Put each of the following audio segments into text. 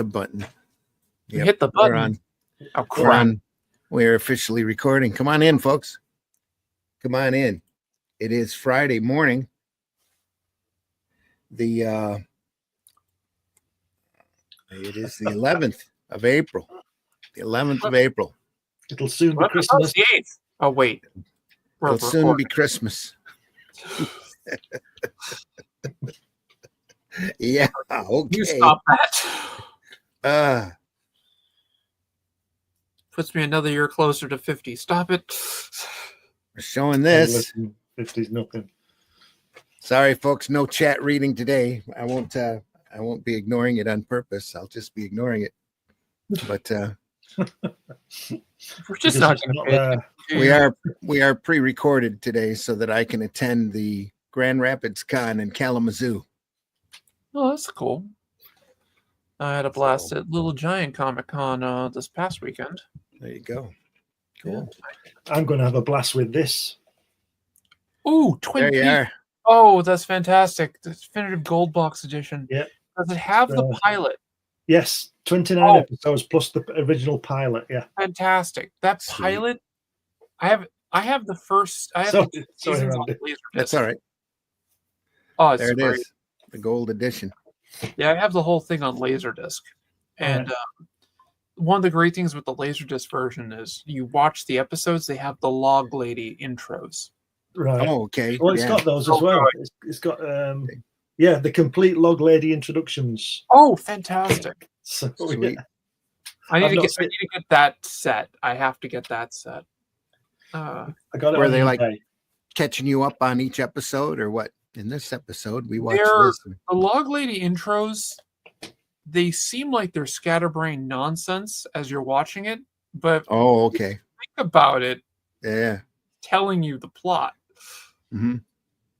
the button. Yep, hit the button. We're on. Oh, crap. We're officially recording. Come on in, folks. Come on in. It is Friday morning. It is the 11th of April. The 11th of April. It'll soon be Christmas. The 8th. Oh, wait. It'll soon be Christmas. Yeah, okay. You stop that. Puts me another year closer to 50. Stop it. We're showing this. 50's nothing. Sorry, folks, no chat reading today. I won't be ignoring it on purpose. I'll just be ignoring it. But we're just not going to. We are pre-recorded today so that I can attend the Grand Rapids Con in Kalamazoo. Oh, that's cool. I had a blast at Little Giant Comic Con this past weekend. There you go. Cool. Yeah. I'm going to have a blast with this. Ooh, Twin Peaks. Are. Oh, that's fantastic. The Definitive Gold Box Edition. Yeah. Does it have the pilot? Yes. 29 episodes plus the original pilot. Yeah. Fantastic. That pilot, I have the first. I have the seasons on Laserdisc. That's all right. Oh, it's there it great. Is. The gold edition. Yeah, I have the whole thing on Laserdisc. And one of the great things with the Laserdisc version is you watch the episodes, they have the Log Lady intros. Right. Oh, okay. Well, it's got those as well. It's got the complete Log Lady introductions. Oh, fantastic. So, sweet. Yeah. I need to get that set. I have to get that set. I got it. Were they like catching you up on each episode or what? In this episode, we watched this. The Log Lady intros, they seem like they're scatterbrained nonsense as you're watching it, but okay. Think about it. Yeah. Telling you the plot. Mm-hmm.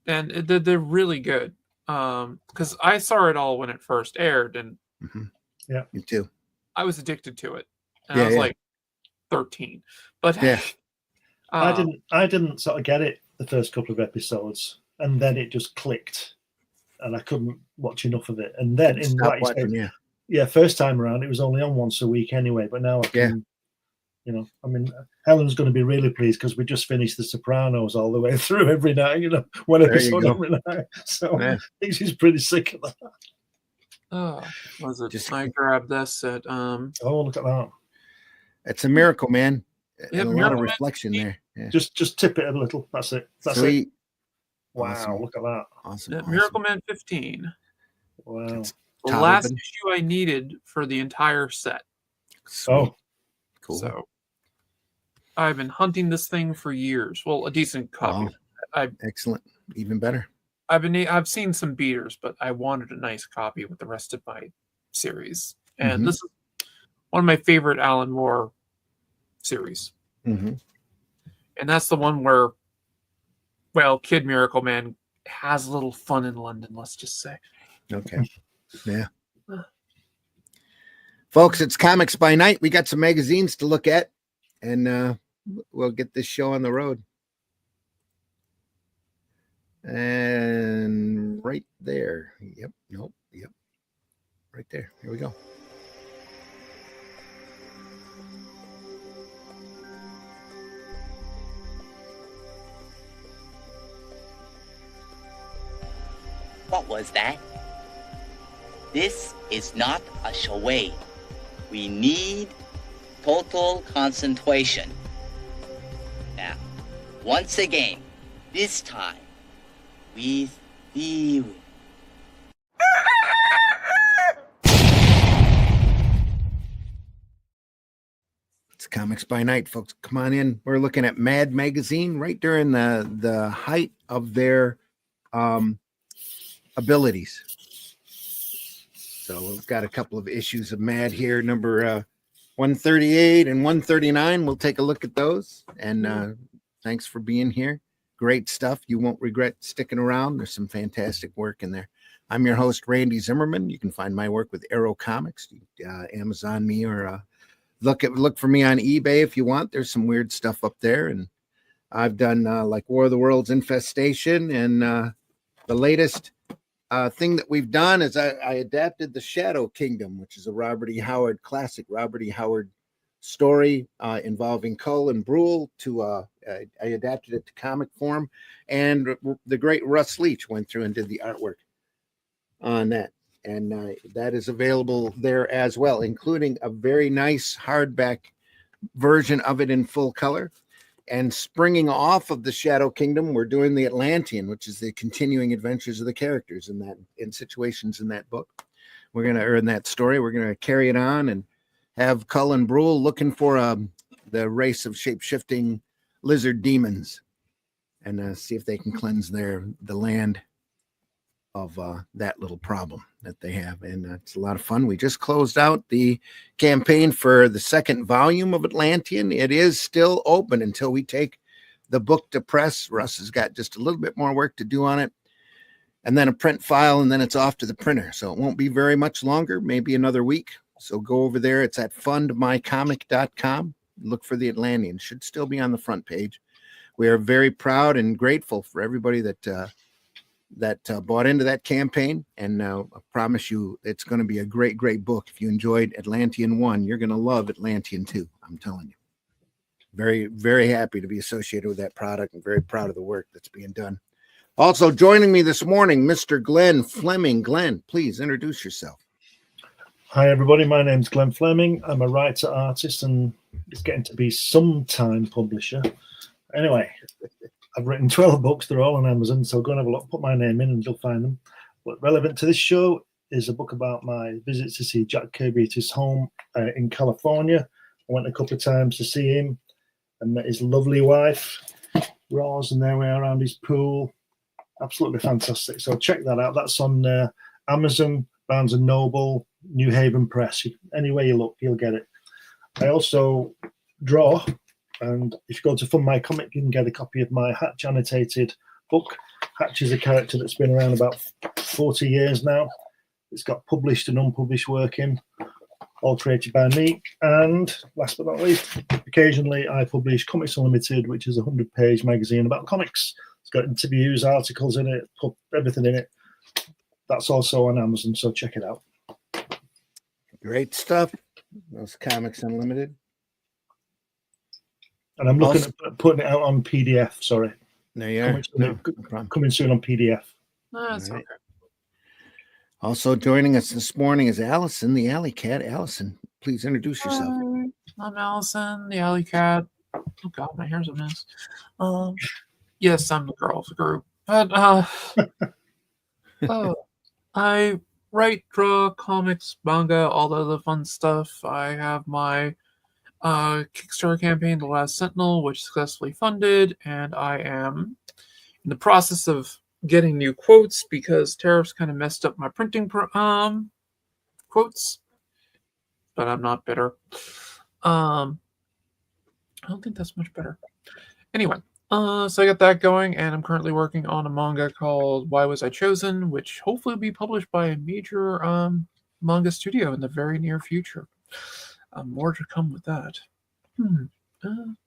And they're really good. Because I saw it all when it first aired, and yeah, me too. I was addicted to it. And I was like 13. But I didn't sort of get it the first couple of episodes. And then it just clicked, and I couldn't watch enough of it. And then, first time around, it was only on once a week anyway. But now I can, Helen's going to be really pleased because we just finished The Sopranos all the way through every night. One episode every night. So I think she's pretty sick of that. Oh, was it? I grabbed this at. Oh, look at that! It's a miracle, man. Yeah, a lot of reflection there. Yeah. Just tip it a little. That's it. That's Sweet. It. Wow, awesome. Look at that. Awesome. Yeah, Miracle Man 15. Wow. The last issue I needed for the entire set. Sweet. Oh, cool. So I've been hunting this thing for years. Well, a decent copy. Excellent. Even better. I've seen some beaters, but I wanted a nice copy with the rest of my series. And this is one of my favorite Alan Moore series. Mm-hmm. And that's the one where Kid Miracle Man has a little fun in London, let's just say. Okay. Yeah. Folks, it's Comics by Night. We got some magazines to look at, and we'll get this show on the road. And right there. Yep. Nope. Yep. Right there. Here we go. What was that? This is not a charade. We need total concentration. Now, once again, this time, with the... It's Comics by Night, folks. Come on in. We're looking at Mad Magazine right during the height of their abilities. So we've got a couple of issues of Mad here, number 138 and 139. We'll take a look at those. And thanks for being here. Great stuff. You won't regret sticking around. There's some fantastic work in there. I'm your host, Randy Zimmerman. You can find my work with Arrow Comics. Amazon me or look for me on eBay if you want. There's some weird stuff up there. And I've done like War of the Worlds Infestation and the latest thing that we've done is I adapted the Shadow Kingdom, which is a Robert E. Howard classic, Robert E. Howard story involving Cull and Brule. I adapted it to comic form, and the great Russ Leach went through and did the artwork on that, and that is available there as well, including a very nice hardback version of it in full color. And springing off of the Shadow Kingdom, we're doing the Atlantean, which is the continuing adventures of the characters in situations in that book. We're going to earn that story. We're going to carry it on and have Cull and Brule looking for the race of shape-shifting lizard demons, and see if they can cleanse the land of that little problem that they have. And it's a lot of fun. We just closed out the campaign for the second volume of Atlantean. It is still open until we take the book to press. Russ has got just a little bit more work to do on it, and then a print file, and then it's off to the printer. So it won't be very much longer, maybe another week. So go over there. It's at fundmycomic.com. Look for the Atlantean. It should still be on the front page. We are very proud and grateful for everybody that bought into that campaign, and I promise you it's going to be a great, great book. If you enjoyed Atlantean 1, you're going to love Atlantean 2. I'm telling you. Very, very happy to be associated with that product and very proud of the work that's being done. Also joining me this morning, Mr. Glenn Fleming. Glenn, please introduce yourself. Hi, everybody. My name's Glenn Fleming. I'm a writer, artist, and it's getting to be sometime publisher. Anyway, I've written 12 books. They're all on Amazon, so go and have a look. Put my name in and you'll find them. But relevant to this show is a book about my visit to see Jack Kirby at his home in California. I went a couple of times to see him and met his lovely wife, Roz, and there we are around his pool. Absolutely fantastic. So check that out. That's on Amazon, Barnes & Noble, New Haven Press. Anywhere you look, you'll get it. I also draw. And if you go to Fund My Comic, you can get a copy of my Hatch annotated book. Hatch is a character that's been around about 40 years now. It's got published and unpublished work in, all created by me. And last but not least, occasionally I publish Comics Unlimited, which is a 100-page magazine about comics. It's got interviews, articles in it, put everything in it. That's also on Amazon, so check it out. Great stuff. Those Comics Unlimited. And I'm looking at putting it out on PDF. Sorry. There you are. No problem. Coming soon on PDF. That's All okay. right. Also joining us this morning is Allison, the Alley Cat. Allison, please introduce yourself. Hi, I'm Allison, the Alley Cat. Oh God, my hair's a mess. Yes, I'm the girl of the group. But I write, draw, comics, manga, all the other fun stuff. I have my Kickstarter campaign, The Last Sentinel, which successfully funded, and I am in the process of getting new quotes because tariffs kind of messed up my printing quotes, but I'm not bitter. I don't think that's much better. Anyway, so I got that going, and I'm currently working on a manga called Why Was I Chosen, which hopefully will be published by a major manga studio in the very near future. More to come with that.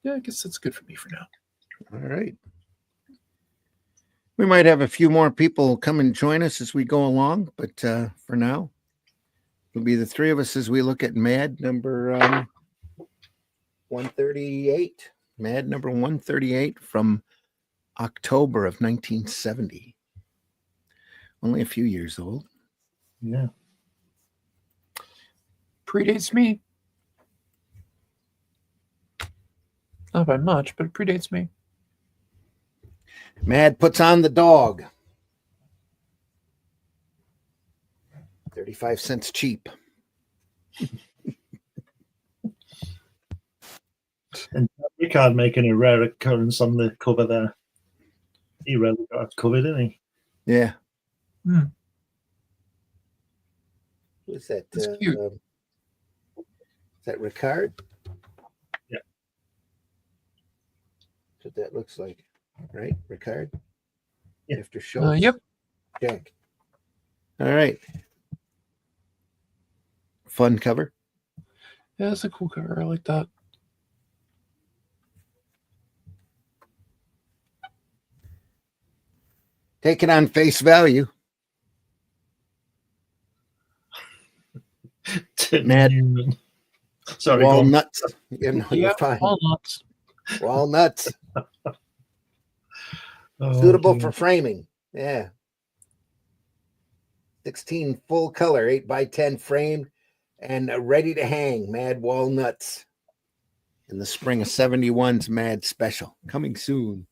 Yeah, I guess that's good for me for now. All right. We might have a few more people come and join us as we go along, but for now, it'll be the three of us as we look at Mad number 138. Mad number 138 from October of 1970. Only a few years old. Yeah. Predates me. Not by much, but it predates me. Mad puts on the dog. 35 cents cheap. And Ricard making a rare occurrence on the cover there. He rarely got a cover, didn't he? Yeah. Hmm. Who's that? That's cute. Is that Ricard? Yeah. That's what that looks like. Right? Ricard? Yeah. After Schultz? Yep. Jack. All right. Fun cover. Yeah, that's a cool cover. I like that. Take it on face value. Mad Newman. Sorry, walnuts. You know, Yeah, you're fine. walnuts. Walnuts. Oh, Suitable dear. for framing. Yeah. 16 full color, 8x10 framed, and ready to hang. Mad walnuts. In the spring of 71's Mad Special. Coming soon.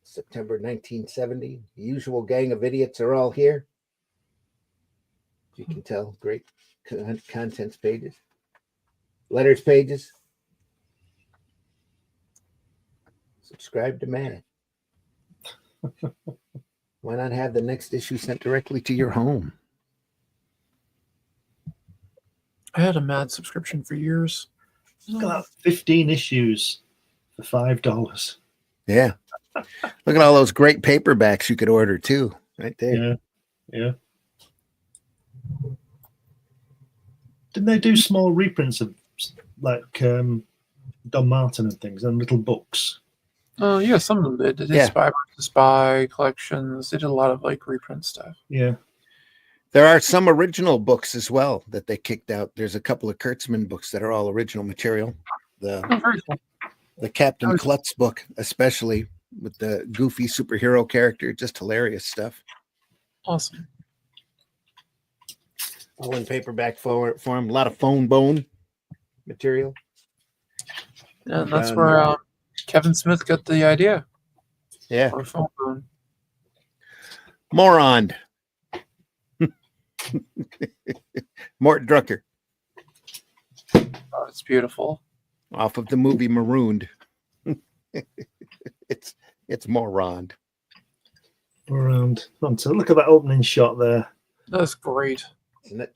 September 1970. The usual gang of idiots are all here. You can tell. Great contents pages. Letters pages. Subscribe to Mad. Why not have the next issue sent directly to your home? I had a Mad subscription for years. Look at that, 15 issues for $5. Yeah. Look at all those great paperbacks you could order too, right there. Yeah, yeah. Didn't they do small reprints of like Don Martin and things and little books? Oh, yeah, some of them did. They did Yeah. Spy vs. Spy collections. They did a lot of like reprint stuff. Yeah. There are some original books as well that they kicked out. There's a couple of Kurtzman books that are all original material. Oh, very cool. The Captain Klutz book, especially with the goofy superhero character, just hilarious stuff. Awesome. All in paperback form. A lot of phone bone material. And that's where Kevin Smith got the idea. Yeah. For a phone bone. Moron. Mort Drucker. Oh, it's beautiful. Off of the movie Marooned. It's Moron. Around. So look at that opening shot there. That's great. Isn't it?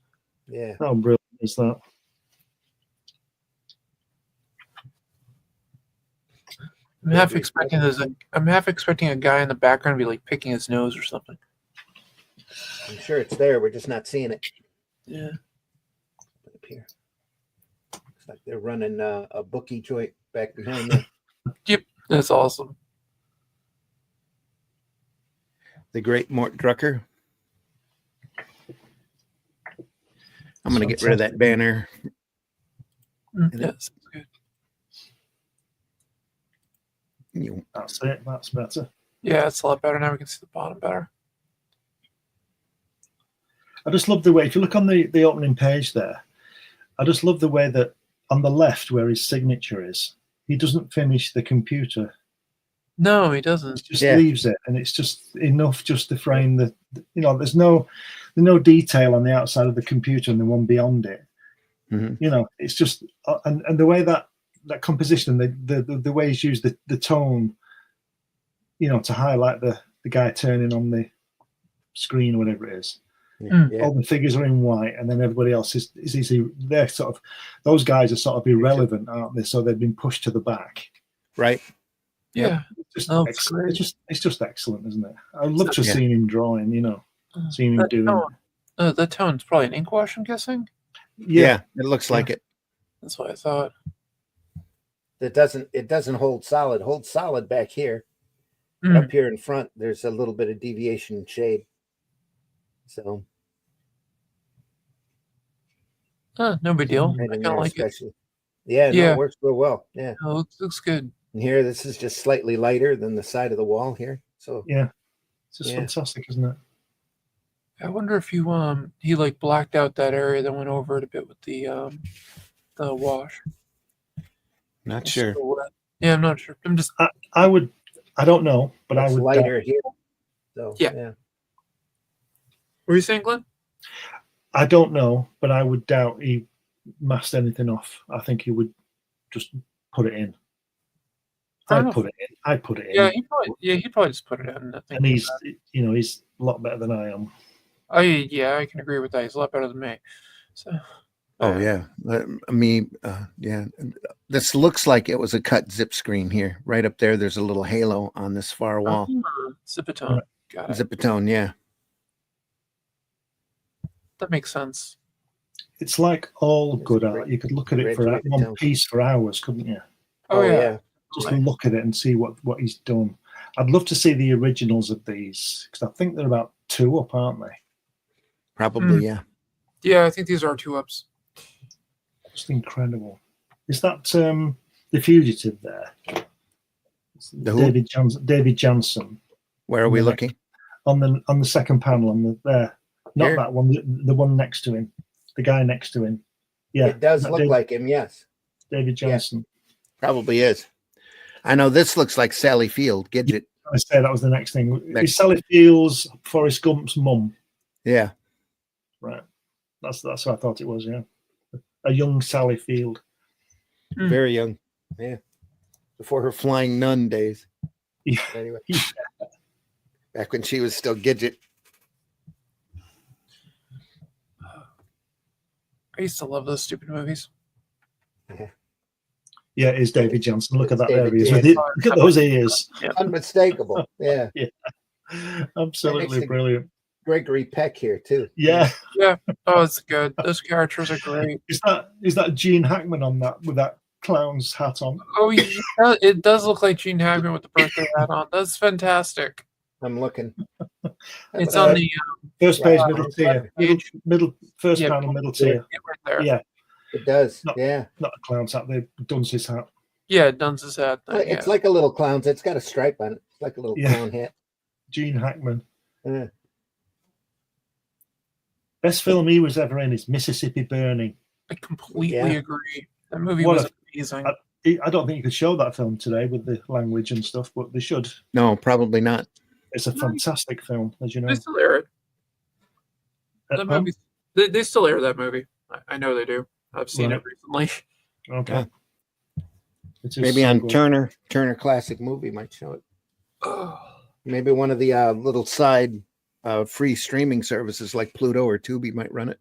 Yeah. How brilliant is that? I'm half expecting a guy in the background to be like picking his nose or something. I'm sure it's there. We're just not seeing it. Yeah. Up here. Looks like they're running a bookie joint back behind them. Yep. That's awesome. The great Mort Drucker. I'm going to get rid of that banner. Yes. Good. That's it. That's better. Yeah, it's a lot better now. We can see the bottom better. I just love the way, if you look on the opening page there, I just love the way that on the left where his signature is, he doesn't finish the computer. No, he doesn't. He just leaves it, and it's just enough just to frame the, there's no detail on the outside of the computer and the one beyond it. Mm-hmm. It's just, and the way that composition, the way he's used the tone, to highlight the guy turning on the screen or whatever it is. Yeah. All the figures are in white, and then everybody else is easy. They're sort of, those guys are sort of irrelevant, aren't they? So they've been pushed to the back. Right. Yeah. It's just excellent, isn't it? I'd love to have seen him drawing, seeing him doing. The tone's probably an ink wash, I'm guessing. Yeah, it looks like it. That's what I thought. It doesn't hold solid. Holds solid back here. But up here in front, there's a little bit of deviation in shade. So no big deal. I kind of like it. Yeah, no, it works real well. Yeah. Oh, looks good. And here, this is just slightly lighter than the side of the wall here. So yeah, it's just fantastic, isn't it? I wonder if he like blacked out that area, then went over it a bit with the wash. Not sure. Yeah, I'm not sure. I'm just. I don't know, but I would lighter here. So yeah. What were you saying, Glenn? I don't know, but I would doubt he masked anything off. I think he would just put it in. I'd put it in. Yeah, he'd probably just put it in. And he's a lot better than I am. I can agree with that. He's a lot better than me. So. Oh yeah, yeah. This looks like it was a cut zip screen here. Right up there, there's a little halo on this far wall. Zipatone. Right. Got it. Zipatone, yeah. That makes sense. It's like all good art. You could look at it for one piece for hours, couldn't you? Oh yeah. Just look at it and see what he's done. I'd love to see the originals of these because I think they're about 2 up, aren't they? Probably, yeah. Yeah, I think these are 2-ups. Just incredible. Is that the fugitive there? The who? David Jansen. Where are we looking? On the second panel on the there. Not Here? that one, the one next to him. The guy next to him. Yeah. It does look like him, yes. David Jansen. Yeah, probably is. I know this looks like Sally Field, Gidget. I say that was the next thing. Is Sally Field's Forrest Gump's mum? Yeah. Right. That's what I thought it was, yeah. A young Sally Field. Very young. Yeah. Before her flying nun days. Yeah. Anyway. Back when she was still Gidget. I used to love those stupid movies. Yeah, it is David Johnson. Look at that. There he is. David. Look at those ears. Yeah. Unmistakable. Yeah. Yeah. Absolutely brilliant. Gregory Peck here too. Yeah. Yeah. Oh, it's good. Those characters are great. Is that Gene Hackman on that with that clown's hat on? Oh, yeah, it does look like Gene Hackman with the birthday hat on. That's fantastic. I'm looking. It's on the first page, middle tier. Middle first Yeah, panel, middle tier. right there. Yeah. It does. Not yeah. Not a clown's hat, the dunce's hat. Yeah, Dunce's hat. It's like a little clown's. It's got a stripe on it. It's like a little clown hat. Gene Hackman. Yeah. Best film he was ever in is Mississippi Burning. I completely agree. That movie was amazing. I don't think you could show that film today with the language and stuff, but they should. No, probably not. It's a fantastic film, as you know. They still air it. That movie, they still air that movie. I know they do. I've seen it recently. Okay. Maybe on Turner Classic Movie might show it. Maybe one of the little side free streaming services like Pluto or Tubi might run it.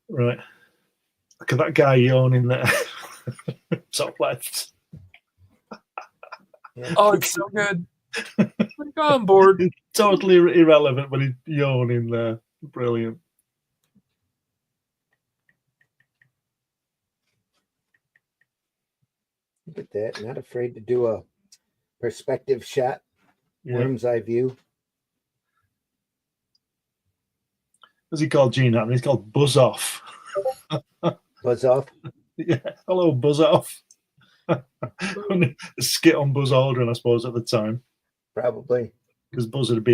Right. Look at that guy yawning there. Top left. Oh, it's so good. Go on board. It's totally irrelevant, but he's yawning there. Brilliant. Look at that. Not afraid to do a perspective shot. Worm's eye view. What's he called, Gene Hackman? He's called Buzz Off. Buzz Off? Yeah. Hello, Buzz Off. A skit on Buzz Aldrin, I suppose, at the time. Probably. Because Buzz would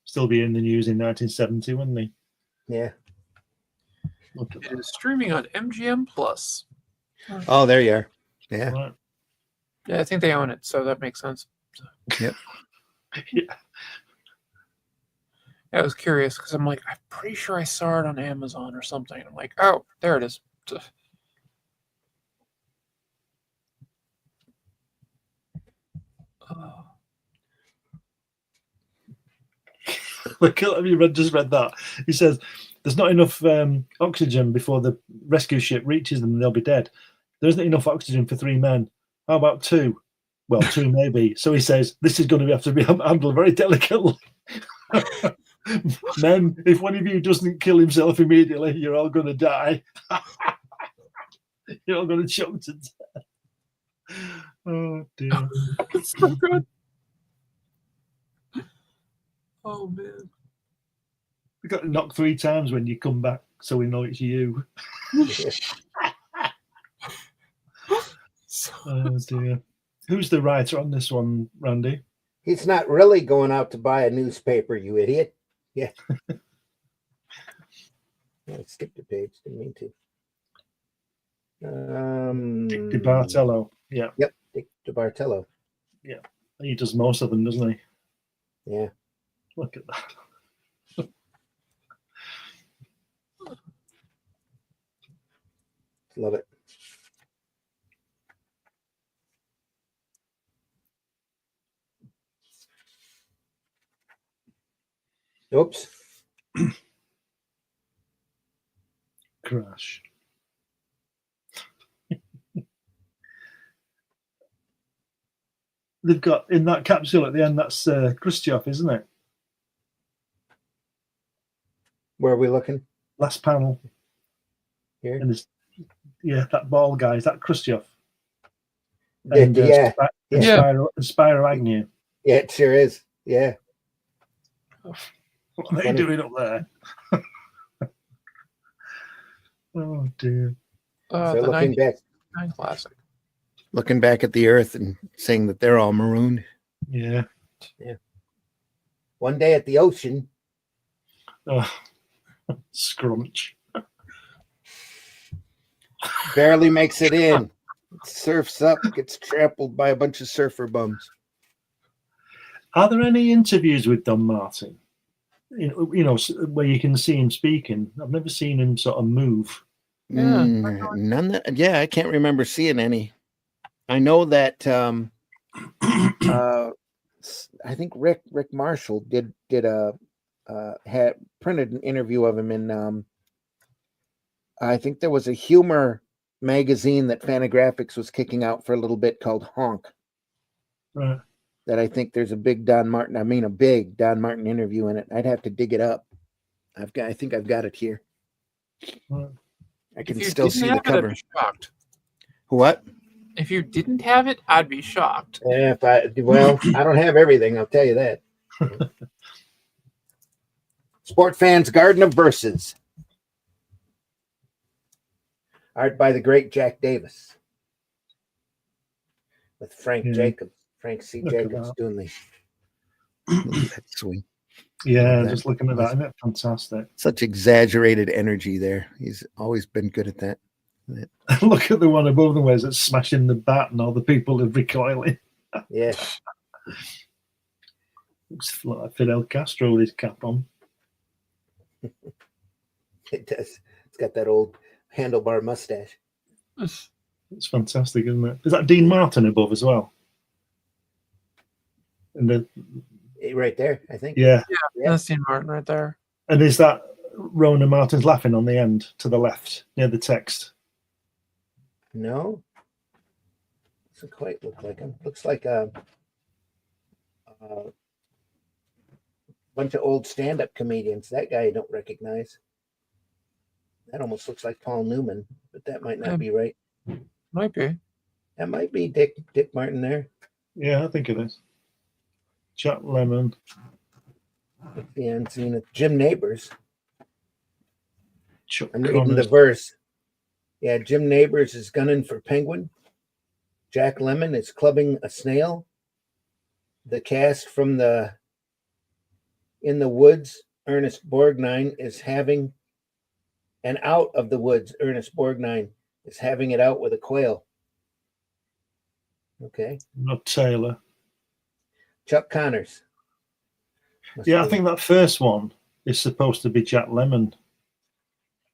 still be in the news in 1970, wouldn't he? Yeah. It is streaming on MGM Plus. Oh, there you are. Yeah. Right. Yeah, I think they own it, so that makes sense. So. Yep. Yeah. I was curious because I'm like, I'm pretty sure I saw it on Amazon or something. I'm like, oh, there it is. Look, have you just read that? He says there's not enough oxygen before the rescue ship reaches them and they'll be dead. There isn't enough oxygen for 3 men. How about 2? Well, 2 maybe. So he says this is going to have to be handled very delicately. Men, if one of you doesn't kill himself immediately, you're all going to die. You're all going to choke to death. Oh dear. It's so good. Oh man. You got knocked 3 times when you come back, so we know it's you. Oh dear. Who's the writer on this one, Randy? He's not really going out to buy a newspaper, you idiot. Yeah. I skipped a page. Didn't mean to. Dick DiBartello. Yeah. Yep. Dick DiBartello. Yeah. He does most of them, doesn't he? Yeah. Look at that. Love it. Oops. Crash. They've got in that capsule at the end, that's Khrushchev, isn't it? Where are we looking? Last panel. Here? And that bald guy, is that Khrushchev? And, and Spyro Agnew. Yeah, it sure is. Yeah. What are they doing up there? Oh dear. So The looking back, 99 classic. looking back at the Earth and saying that they're all marooned. Yeah. One day at the ocean, Oh, scrunch. barely makes it in. Surfs up, gets trampled by a bunch of surfer bums. Are there any interviews with Don Martin? You know, where you can see him speaking. I've never seen him sort of move. Yeah. None that. Yeah, I can't remember seeing any. I know that. I think Rick Marshall did a had printed an interview of him in. I think there was a humor magazine that Fantagraphics was kicking out for a little bit called Honk. Right. That I think there's a big Don Martin interview in it. I'd have to dig it up. I think I've got it here. Right. I can If you still didn't see the have it, I'd cover. be shocked. What? If you didn't have it, I'd be shocked. I don't have everything. I'll tell you that. Sport Fans Garden of Verses. Art by the great Jack Davis. With Frank Jacobs. Frank C. Look at Jacobs that. doing the that's sweet. Yeah, That just looking at that, isn't it fantastic? Such exaggerated energy there. He's always been good at that. Look at the one above them where it's smashing the bat and all the people are recoiling. Yeah. Looks like Fidel Castro with his cap on. It does. It's got that old handlebar mustache. It's fantastic, isn't it? Is that Dean Martin above as well? And the Right there, I think. yeah. That's Dean Martin right there. And is that Rona Martin's laughing on the end to the left near the text? No. Doesn't quite look like him. Looks like a bunch of old stand-up comedians. That guy I don't recognize. That almost looks like Paul Newman, but that might not be right. Might be. That might be Dick Martin there. Yeah, I think it is. Jack Lemmon. Yeah, and seen it. Jim Neighbors. Chuck I'm reading the Connors. verse. Yeah, Jim Neighbors is gunning for penguin. Jack Lemmon is clubbing a snail. The cast from In the Woods, Ernest Borgnine is having, and Out of the Woods, Ernest Borgnine is having it out with a quail. Okay. Not Taylor. Chuck Connors. Yeah, I think that first one is supposed to be Jack Lemmon.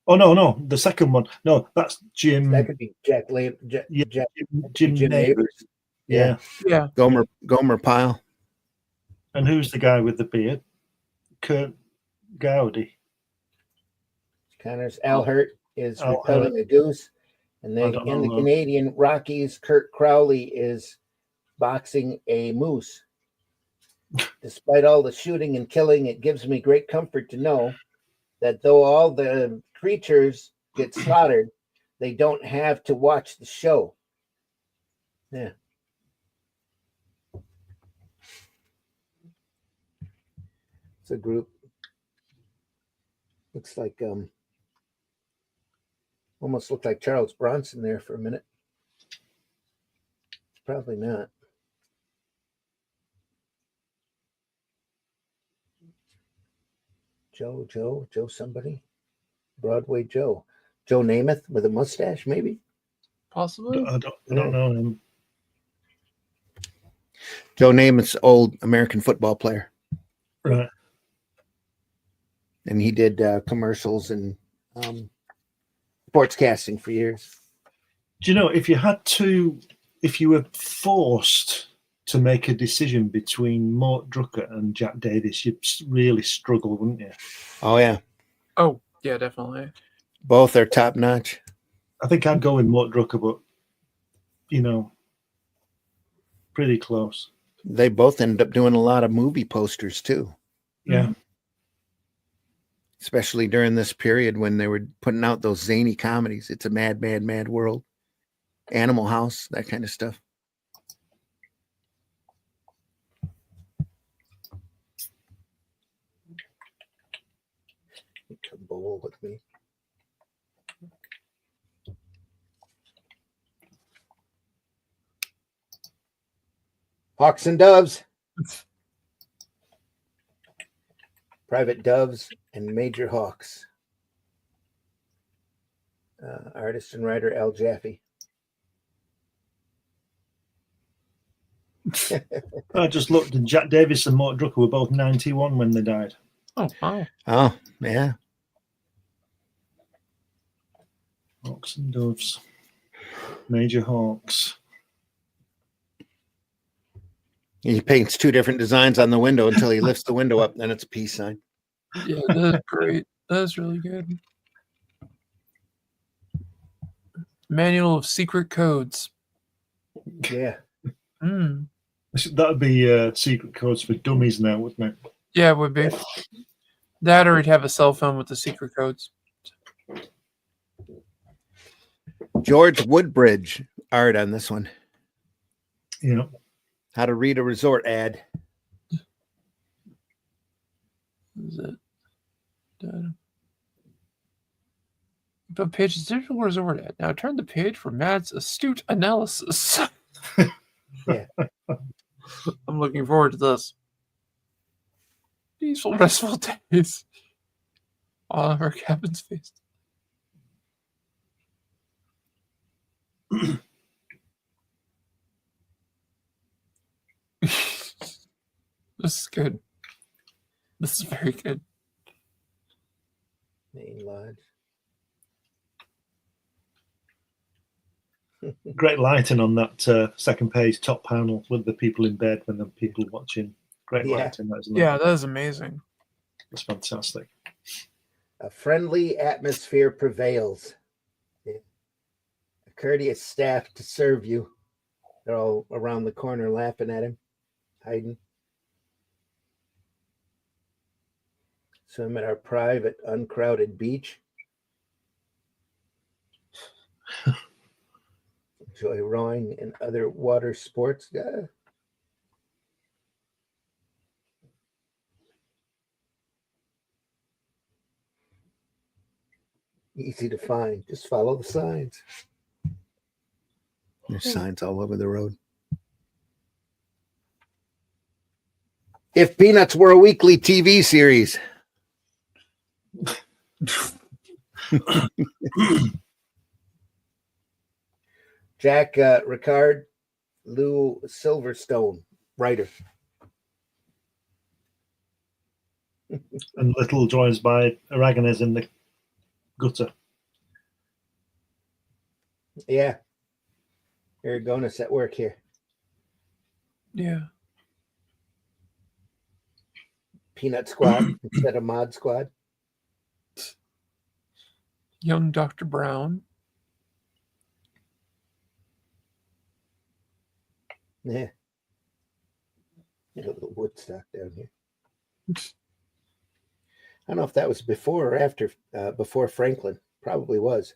Oh no, the second one. No, that's Jim. That could be Jim Neighbors. Yeah. Yeah. Gomer Pyle. And who's the guy with the beard? Kurt Gowdy. Connors. Al Hurt is Al repelling Hurt. a goose. And I then don't in know the that. Canadian Rockies, Kurt Crowley is boxing a moose. Despite all the shooting and killing, it gives me great comfort to know that though all the creatures get slaughtered, they don't have to watch the show. Yeah. It's a group. Looks like almost looked like Charles Bronson there for a minute. Probably not. Joe somebody. Broadway Joe. Joe Namath with a mustache, maybe? Possibly. I don't know him. Joe Namath's old American football player. Right. And he did commercials and sportscasting for years. Do you know, if you were forced to make a decision between Mort Drucker and Jack Davis, you'd really struggle, wouldn't you? Oh, yeah. Oh, yeah, definitely. Both are top notch. I think I'd go with Mort Drucker, but, pretty close. They both ended up doing a lot of movie posters, too. Yeah. Especially during this period when they were putting out those zany comedies. It's a Mad, Mad, Mad World. Animal House, that kind of stuff. You can bowl with me. Hawks and Doves. Private Doves and Major Hawks. Artist and writer Al Jaffe. I just looked, and Jack Davis and Mort Drucker were both 91 when they died. Oh, wow. Oh, yeah. Hawks and Doves. Major Hawks. He paints two different designs on the window until he lifts the window up, and then it's a peace sign. Yeah, that's great. That's really good. Manual of Secret Codes. Yeah. Mm. That would be secret codes for dummies now, wouldn't it? Yeah, it would be. That, or he'd have a cell phone with the secret codes. George Woodbridge art on this one. Yeah. How to read a resort ad. Is it? But page is digital resort ad. Now turn the page for Matt's astute analysis. Yeah. I'm looking forward to this. Peaceful, restful days. All of our cabins faced. This is good. This is very good. Main Lodge. Great lighting on that second page, top panel with the people in bed and the people watching. Great lighting. Yeah, that is amazing. It's fantastic. A friendly atmosphere prevails. Yeah. A courteous staff to serve you. They're all around the corner laughing at him, hiding. Swim at our private, uncrowded beach. Enjoy rowing and other water sports. Easy to find. Just follow the signs. There's signs all over the road. If Peanuts were a weekly TV series. Jack Ricard, Lou Silverstone, writer. And little drawings by Aragonés in the gutter. Yeah. Aragonés at work here. Yeah. Peanut Squad instead of Mod Squad. Young Dr. Brown. Yeah. A little Woodstock down here. I don't know if that was before or after, before Franklin. Probably was.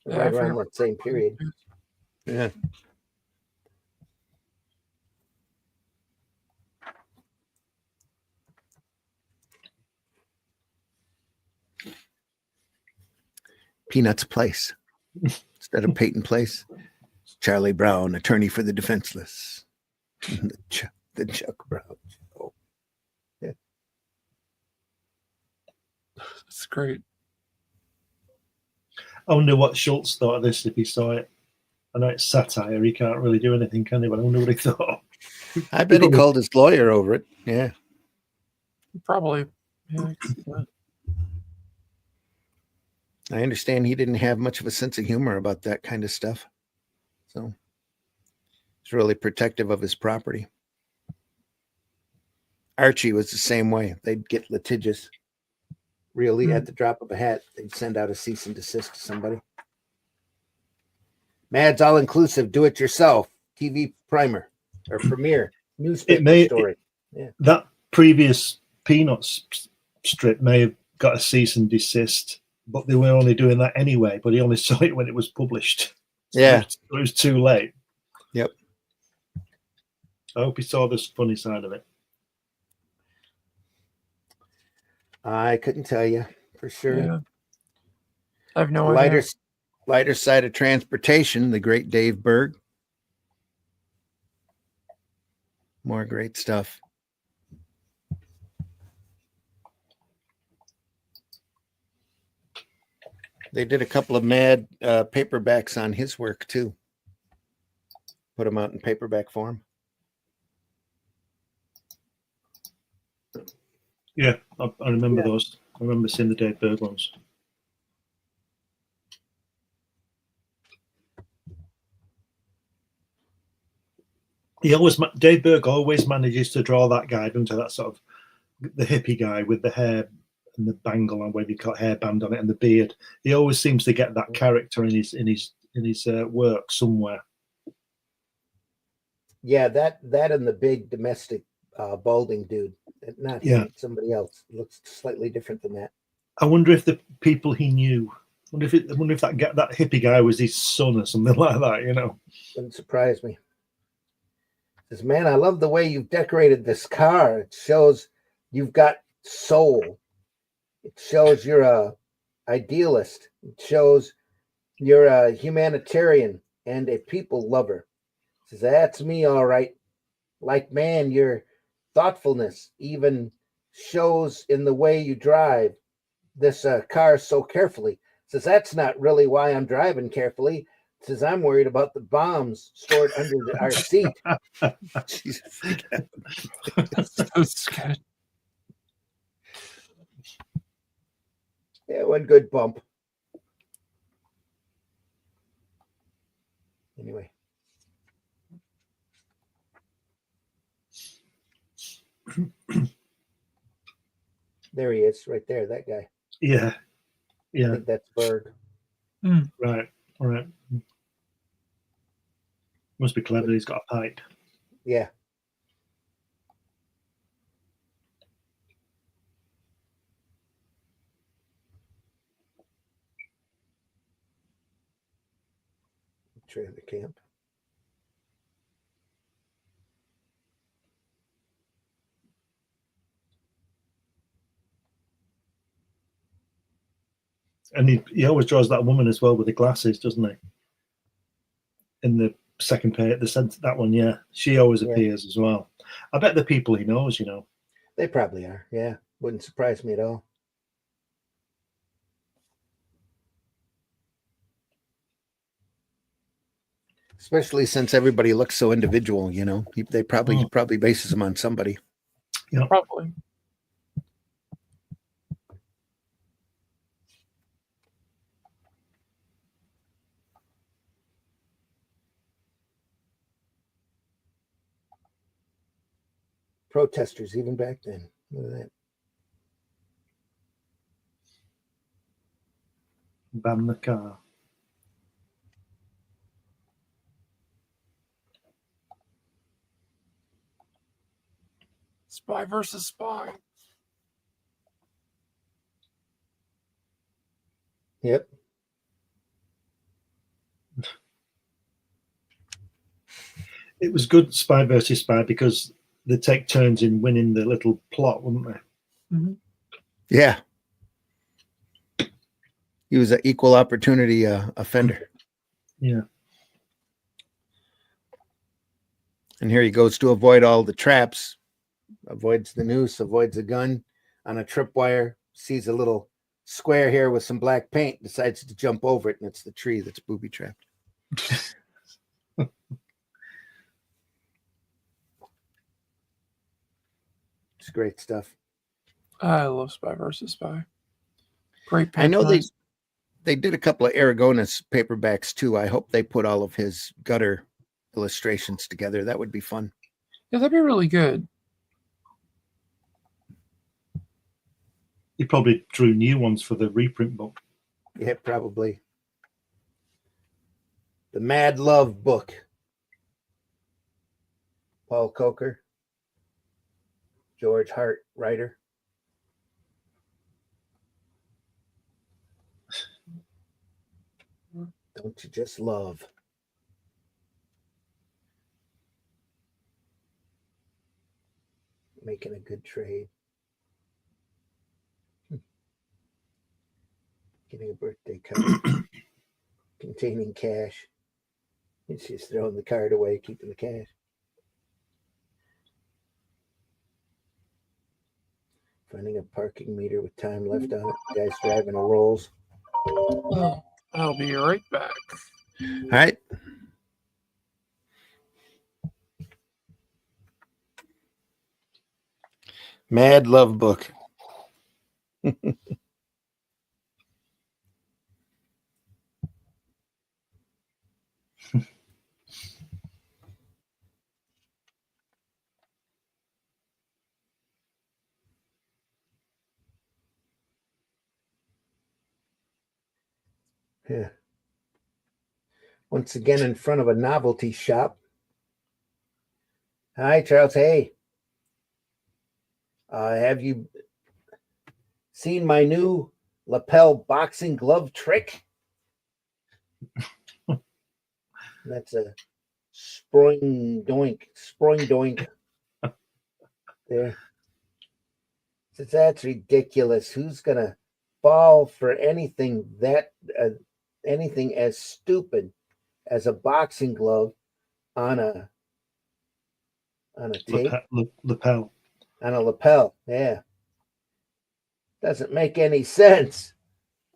Right around that same period. Yeah. Peanuts Place instead of Peyton Place. Charlie Brown, attorney for the defenseless. The Chuck Brown show. Yeah. That's great. I wonder what Schultz thought of this if he saw it. I know it's satire. He can't really do anything, can he? But I wonder what he thought. I bet he called his lawyer over it. Yeah. Probably. Yeah. I understand he didn't have much of a sense of humor about that kind of stuff. So he's really protective of his property. Archie was the same way. They'd get litigious. Really, at the drop of a hat, they'd send out a cease and desist to somebody. Mad's all-inclusive, do-it-yourself, TV primer or premiere, newspaper story. That previous Peanuts strip may have got a cease and desist, but they were only doing that anyway. But he only saw it when it was published. So yeah. It was too late. Yep. I hope he saw the funny side of it. I couldn't tell you for sure. Yeah. I have no idea. Lighter side of transportation, the great Dave Berg. More great stuff. They did a couple of Mad paperbacks on his work too. Put them out in paperback form. Yeah, I remember those. I remember seeing the Dave Berg ones. Dave Berg always manages to draw that guy into that sort of the hippie guy with the hair and the bangle and whether you got hairband on it and the beard. He always seems to get that character in his work somewhere. Yeah, that and the big domestic balding dude. Not him, somebody else. Looks slightly different than that. I wonder if the people he knew. I wonder if that hippie guy was his son or something like that. You know, wouldn't surprise me. Says, man, I love the way you've decorated this car. It shows you've got soul. It shows you're a idealist. It shows you're a humanitarian and a people lover. Says, that's me, all right. Like, man, your thoughtfulness even shows in the way you drive this car so carefully. Says, that's not really why I'm driving carefully. Says, I'm worried about the bombs stored under our seat. Jesus. So scared. Yeah, one good bump. Anyway. There he is, right there, that guy. Yeah. I think that's Berg. Right. Must be clever. He's got a pipe. Yeah. Trailer camp. And he always draws that woman as well with the glasses, doesn't he? In the second page, that one, yeah. She always appears as well. I bet the people he knows, you know. They probably are, yeah. Wouldn't surprise me at all. Especially since everybody looks so individual, you know. He probably bases them on somebody. Yeah, probably. Protesters even back then. Look at that. Ban the car. Spy versus spy. Yep. It was good spy versus spy because they take turns in winning the little plot, wouldn't they? Mm-hmm. Yeah. He was an equal opportunity offender. Yeah. And here he goes to avoid all the traps, avoids the noose, avoids a gun on a tripwire, sees a little square here with some black paint, decides to jump over it, and it's the tree that's booby trapped. It's great stuff. I love Spy versus Spy. Great. I know they did a couple of Aragonis paperbacks too. I hope they put all of his gutter illustrations together. That would be fun. Yeah, that'd be really good. He probably drew new ones for the reprint book. Yeah, probably. The Mad Love book. Paul Coker. George Hart, writer. Don't you just love? Making a good trade. Getting a birthday card containing cash. It's just throwing the card away, keeping the cash. Finding a parking meter with time left on it. Guy's driving a Rolls. Oh, I'll be right back. All right. Mad Love Book. Yeah. Once again in front of a novelty shop. Hi, Charles. Hey. Have you seen my new lapel boxing glove trick? That's a spring doink. There. That's ridiculous. Who's gonna fall for anything anything as stupid as a boxing glove on a tape? Lapel. On a lapel, yeah. Doesn't make any sense.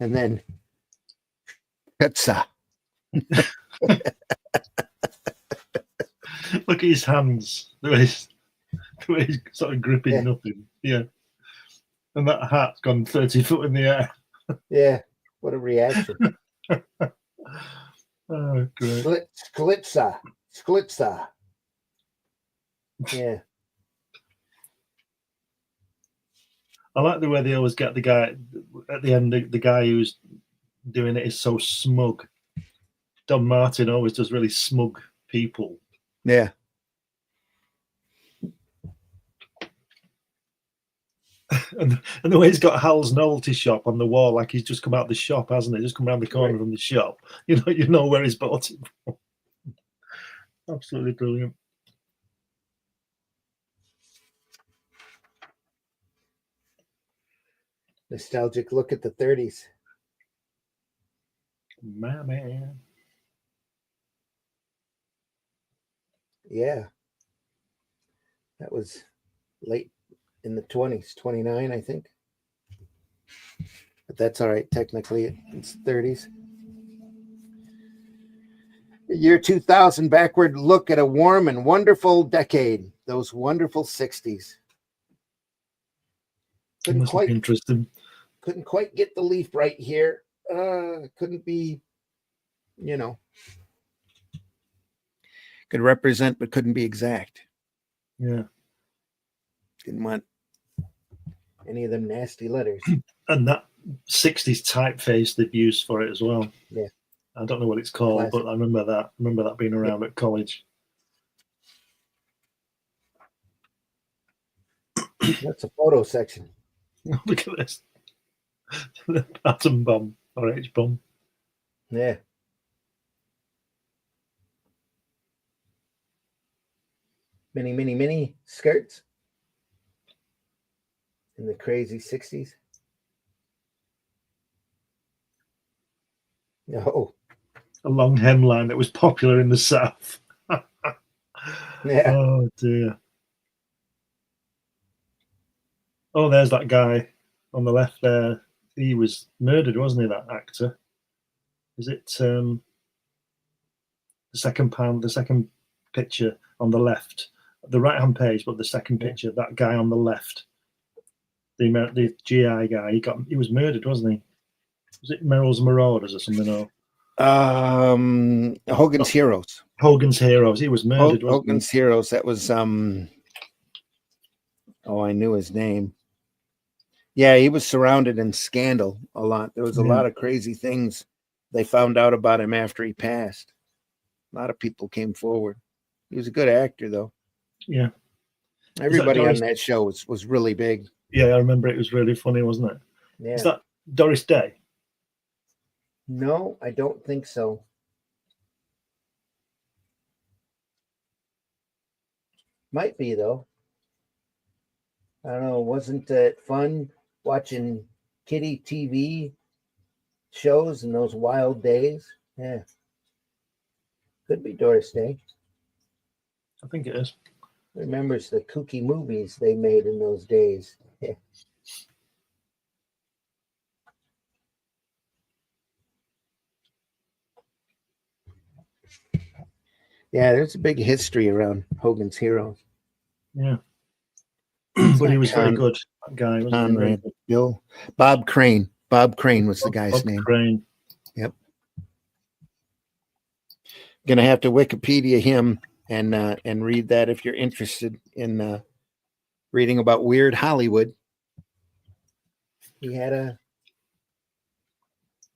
And then pizza. Look at his hands. The way he's sort of gripping nothing. Yeah. And that hat's gone 30 foot in the air. Yeah. What a reaction. Oh, great. Sklitza. Yeah. I like the way they always get the guy at the end. The guy who's doing it is so smug. Don Martin always does really smug people. Yeah. And the way he's got Hal's novelty shop on the wall, like he's just come out of the shop, hasn't he? Just come around the corner from the shop. You know where he's bought it from. Absolutely brilliant. Nostalgic look at the 30s. My man. Yeah. That was late in the 20s, 29, I think. But that's all right. Technically, it's 30s. The year 2000, backward look at a warm and wonderful decade. Those wonderful 60s. Couldn't quite get the leaf right here. Couldn't be, could represent, but couldn't be exact. Yeah. Didn't want any of them nasty letters. And that 60s typeface they've used for it as well. Yeah. I don't know what it's called, Classic. but I remember that. Being around at college. That's a photo section. Look at this. The atom bomb or H bomb. Yeah. Mini skirts in the crazy 60s. No. A long hemline that was popular in the South. Yeah. Oh, dear. Oh, there's that guy on the left there. He was murdered, wasn't he, that actor? Is it the second picture on the left? The right-hand page, but the second picture, that guy on the left. The GI guy, he was murdered, wasn't he? Was it Merrill's Marauders or something? Or Hogan's Heroes. Hogan's Heroes. He was murdered. Hogan's Heroes. That was I knew his name. Yeah, he was surrounded in scandal a lot. There was a lot of crazy things they found out about him after he passed. A lot of people came forward. He was a good actor, though. Yeah. Everybody on that show was really big. Yeah, I remember it was really funny, wasn't it? Yeah. Is that Doris Day? No, I don't think so. Might be, though. I don't know. Wasn't it fun watching kiddie TV shows in those wild days? Yeah. Could be Doris Day. I think it is. Remembers the kooky movies they made in those days. Yeah. Yeah, there's a big history around Hogan's Heroes. Yeah. But he was very good, that guy, wasn't he? Bill, Bob Crane. Bob Crane was the guy's name. Crane. Yep. Gonna have to Wikipedia him and read that if you're interested in reading about weird Hollywood. He had a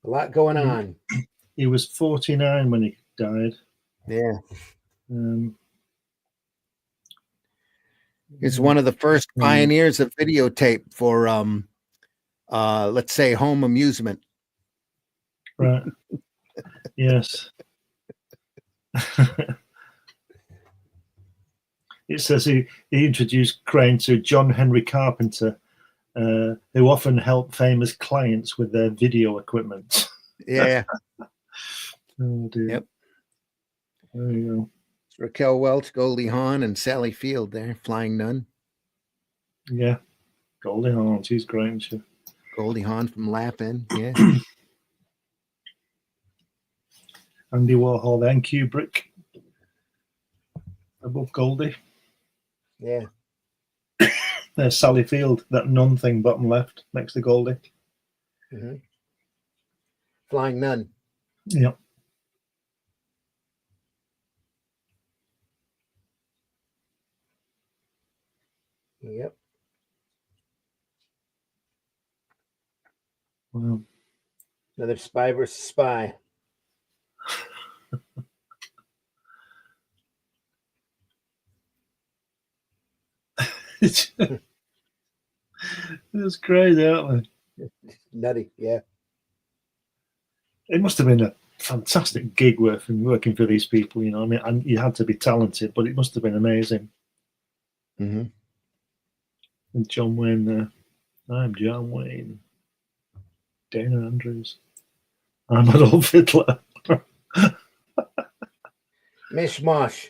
lot going on. He was 49 when he died. Yeah. He's one of the first pioneers of videotape for let's say home amusement. Right. Yes. It says he introduced Crane to John Henry Carpenter, who often helped famous clients with their video equipment. Yeah. Oh dear. Yep. There you go. Raquel Welch, Goldie Hawn, and Sally Field there, Flying Nun. Yeah. Goldie Hawn, she's great, isn't she? Goldie Hawn from Laugh-In, yeah. Andy Warhol then, Kubrick. Above Goldie. Yeah. There's Sally Field, that nun thing, bottom left, next to Goldie. Mm-hmm. Flying Nun. Yep. Yep. Wow. Another spy versus spy. It's crazy, aren't they? Nutty, yeah. It must have been a fantastic gig working for these people, you know. I mean, and you had to be talented, but it must have been amazing. Mm-hmm. And John Wayne there. I'm John Wayne. Dana Andrews. I'm Adolf Hitler. Mishmash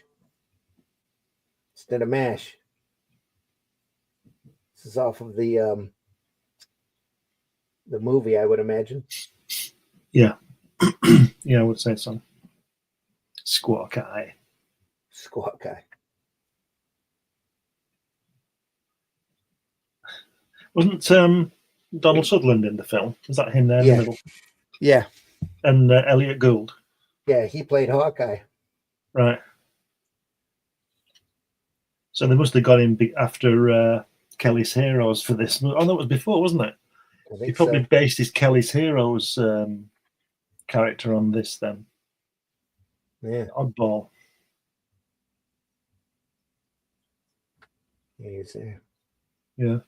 instead of mash. This is off of the movie, I would imagine. Yeah. Yeah, I would say so. Squawk Eye. Squawk Eye. Wasn't Donald Sutherland in the film? Was that him there in the middle? Yeah. And Elliot Gould. Yeah, he played Hawkeye. Right. So they must have got him after Kelly's Heroes for this. Oh, that was before, wasn't it? He probably based his Kelly's Heroes character on this then. Yeah. Oddball. He's there. Yeah.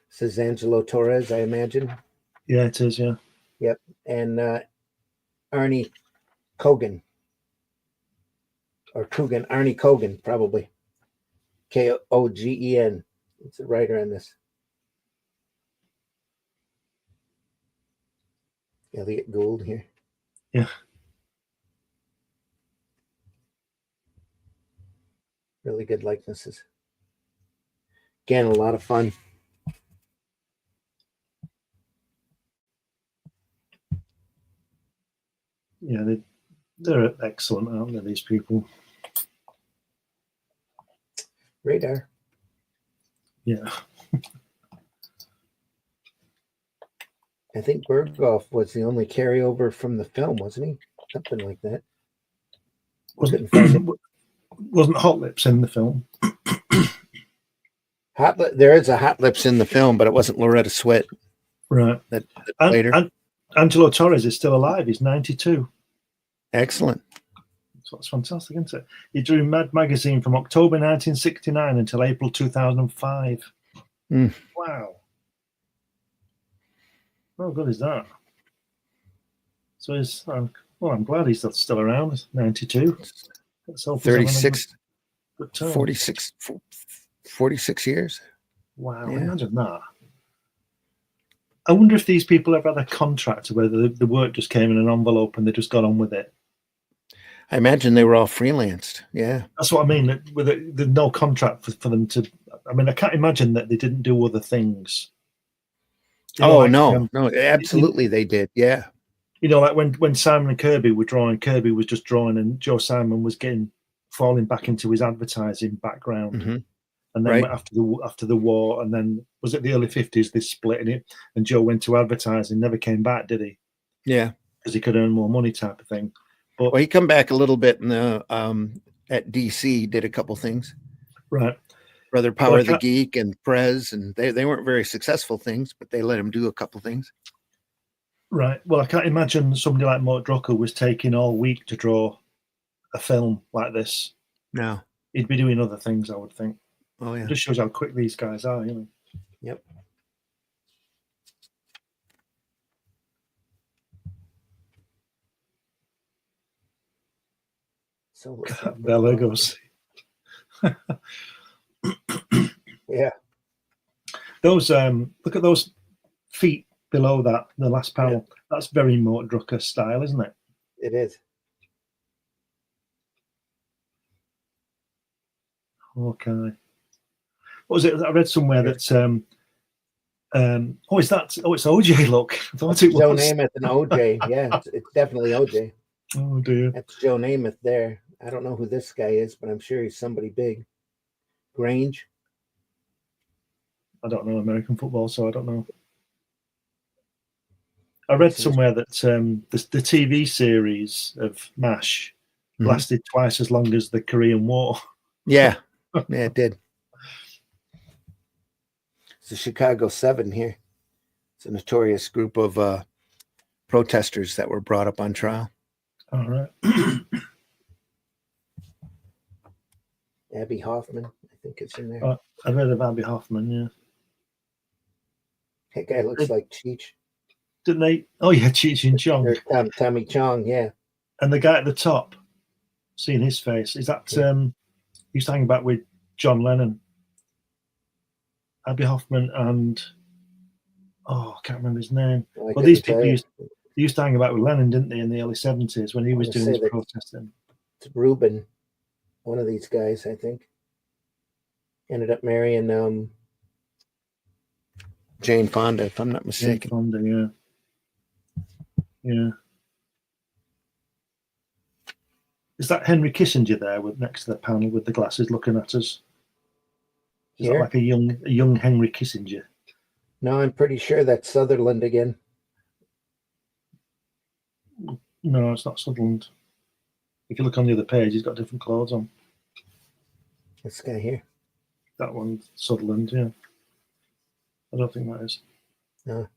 This is Angelo Torres, I imagine. Yeah, it is, yeah. Yep. And Arnie Kogan. Or Coogan. Arnie Kogan, probably. Kogen. It's a writer on this. Elliot Gould here. Yeah. Really good likenesses. Again, a lot of fun. Yeah, they're excellent, aren't they, these people? Radar. Yeah. I think Berghoff was the only carryover from the film, wasn't he? Something like that. Wasn't Hot Lips in the film? There is a Hot Lips in the film, but it wasn't Loretta Swit. Right. That later. And Angelo Torres is still alive. He's 92. Excellent. So that's fantastic, isn't it? He drew Mad Magazine from October 1969 until April 2005. Mm. Wow. How good is that? So he's, well, I'm glad he's still around. 92. 36, 46 years. Wow, Yeah. imagine that. I wonder if these people ever had a contract, or whether the work just came in an envelope and they just got on with it. I imagine they were all freelanced. Yeah. That's what I mean. With there's no contract for them to. I mean, I can't imagine that they didn't do other things. You know, Oh, like, no, absolutely they did. Yeah. You know, like when Simon and Kirby were drawing, Kirby was just drawing, and Joe Simon was falling back into his advertising background. Mm-hmm. And then after the war, and then was it the early 50s? They split in it, and Joe went to advertising. Never came back, did he? Yeah, because he could earn more money, type of thing. But well, he come back a little bit in the at DC, did a couple things. Right. Brother Power the Geek and Prez, and they weren't very successful things, but they let him do a couple things. Right. Well, I can't imagine somebody like Mort Drucker was taking all week to draw a film like this. No. He'd be doing other things, I would think. Oh, yeah. It just shows how quick these guys are, you know. Yep. So there Legos. Yeah. Those look at those feet below that, the last panel. Yeah. That's very Mort Drucker style, isn't it? It is. Okay. What was it? I read somewhere that it's OJ, look. I thought it was Joe Namath and OJ. Yeah, it's definitely OJ. Oh dear. That's Joe Namath there. I don't know who this guy is, but I'm sure he's somebody big. Grange. I don't know American football, so I don't know. I read somewhere that the TV series of MASH lasted twice as long as the Korean War. Yeah, yeah, it did. It's the Chicago 7 here. It's a notorious group of protesters that were brought up on trial. All right. Abby Hoffman, I think it's in there. I've heard of Abby Hoffman, yeah. That guy looks like Cheech. Didn't they? Oh, yeah, Cheech and Chong. Or Tommy Chong, yeah. And the guy at the top, seeing his face, is that he used to hang about with John Lennon, Abby Hoffman, and I can't remember his name. Well, these people used to hang about with Lennon, didn't they, in the early 70s when he was doing his protesting? It's Rubin, one of these guys, I think. Ended up marrying Jane Fonda, if I'm not mistaken. Jane Fonda, yeah. Is that Henry Kissinger there next to the panel with the glasses looking at us? Is that like a young Henry Kissinger? No, I'm pretty sure that's Sutherland again. No, it's not Sutherland. If you look on the other page, he's got different clothes on. This guy here. That one's Sutherland, yeah. I don't think that is. No.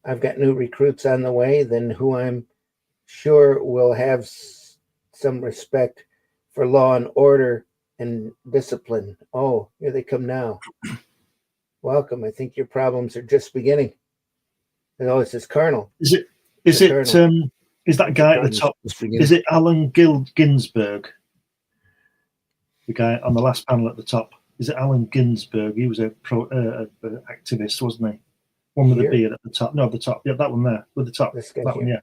I've got new recruits on the way, then who I'm sure will have some respect for law and order and discipline. Oh, here they come now. Welcome. I think your problems are just beginning. Oh, it's this Colonel. Is that guy at the top? Is it Allen Ginsberg? The guy on the last panel at the top. Is it Allen Ginsberg? He was a activist, wasn't he? One with a beard at the top. No, the top. Yeah, that one there with the top. This guy that here. One, yeah.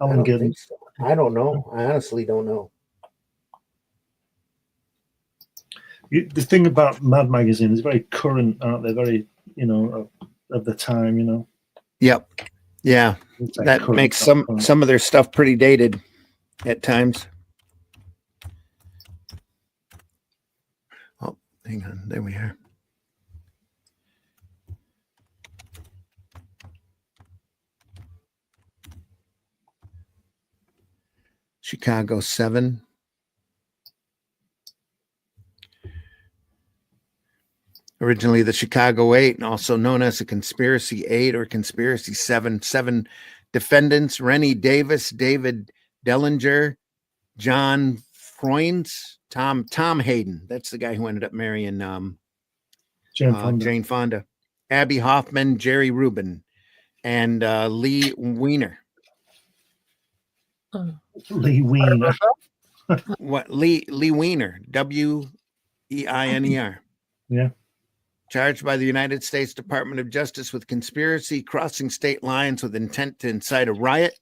Allen Ginsberg. So. I don't know. I honestly don't know. The thing about Mad Magazine is very current, aren't they? Very, of the time, Yep. Yeah. That makes some of their stuff pretty dated at times. Oh, hang on. There we are. Chicago 7. Originally the Chicago 8, and also known as the Conspiracy 8 or Conspiracy 7. 7 defendants: Rennie Davis, David Dellinger, John Freunds, Tom Hayden. That's the guy who ended up marrying Jane Fonda. Abby Hoffman, Jerry Rubin, and Lee Weiner. Lee Weiner. What? Lee Weiner, Weiner. Yeah. Charged by the United States Department of Justice with conspiracy, crossing state lines with intent to incite a riot,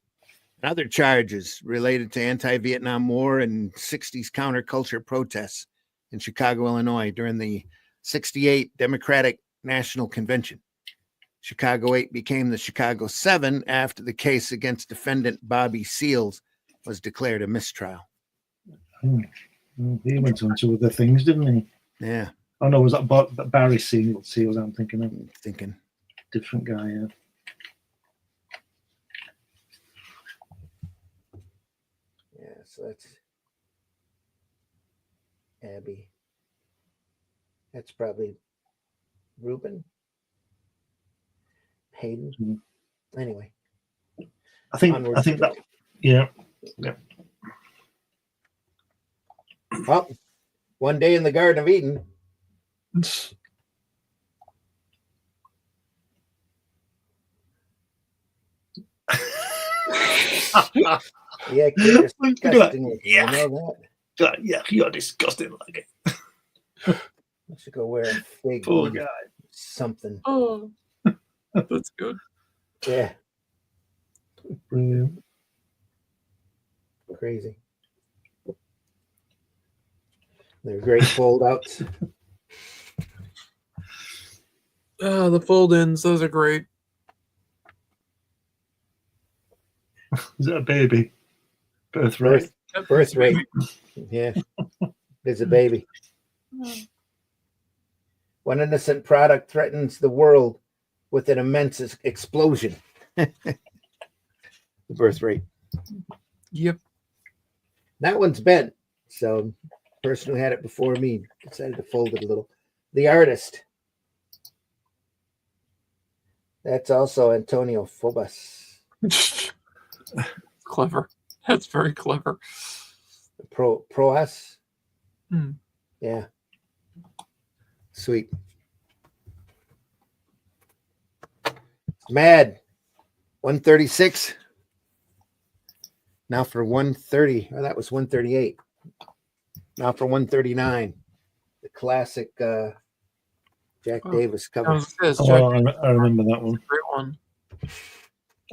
and other charges related to anti-Vietnam War and 60s counterculture protests in Chicago, Illinois during the 68 Democratic National Convention. Chicago 8 became the Chicago 7 after the case against defendant Bobby Seals was declared a mistrial. He went on to other things, didn't he? Yeah. Oh no, was that Barry Seals? I'm thinking of. Different guy, yeah. Yeah, so that's Abby. That's probably Ruben. Hayden. Mm-hmm. Anyway. I think that, yeah. Well, one day in the Garden of Eden. Yeah, you're disgusting. Yeah. You know that? God, yeah, you're disgusting like it. I should go wear a fig. Poor guy. Something. Oh, that's good. Yeah. Brilliant. Crazy. They're great fold-outs. The fold-ins, those are great. Is it a baby? Birth rate. Birth rate. Yeah. It's a baby. One innocent product threatens the world with an immense explosion. The birth rate. Yep. That one's bent. So the person who had it before me decided to fold it a little. The artist. That's also Antonio Phobos. Clever. That's very clever. Proas. Hmm. Yeah. Sweet. Mad. 136. Now for 130. Oh, that was 138. Now for 139. The classic Jack Davis cover. I remember that one. Great one.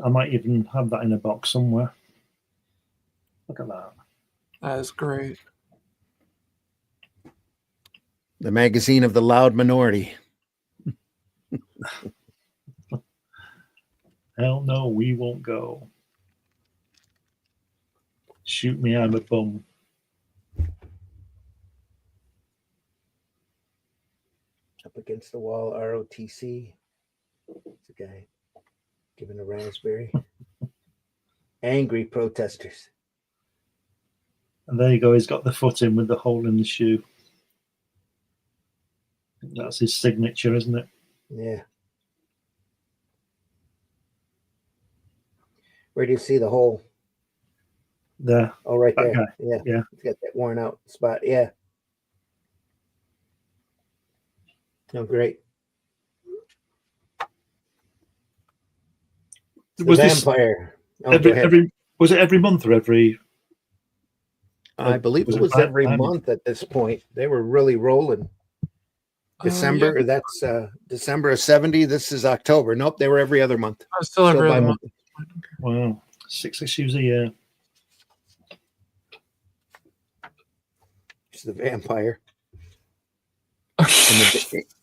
I might even have that in a box somewhere. Look at that. That is great. The magazine of the loud minority. Hell no, we won't go. Shoot me, I'm a bum. Up against the wall, ROTC. It's a guy giving a raspberry. Angry protesters. And there you go, he's got the foot in with the hole in the shoe. That's his signature, isn't it? Yeah. Where do you see the hole? There. Oh, right there. Okay. Yeah. Yeah. It's got that worn out spot. Yeah. Oh, great. Was the this vampire? Was it every month or every? I believe it was every month at this point. They were really rolling. December, yeah. That's December of 70. This is October. Nope, they were every other month. Still every other month. Wow. 6 issues a year. It's the vampire.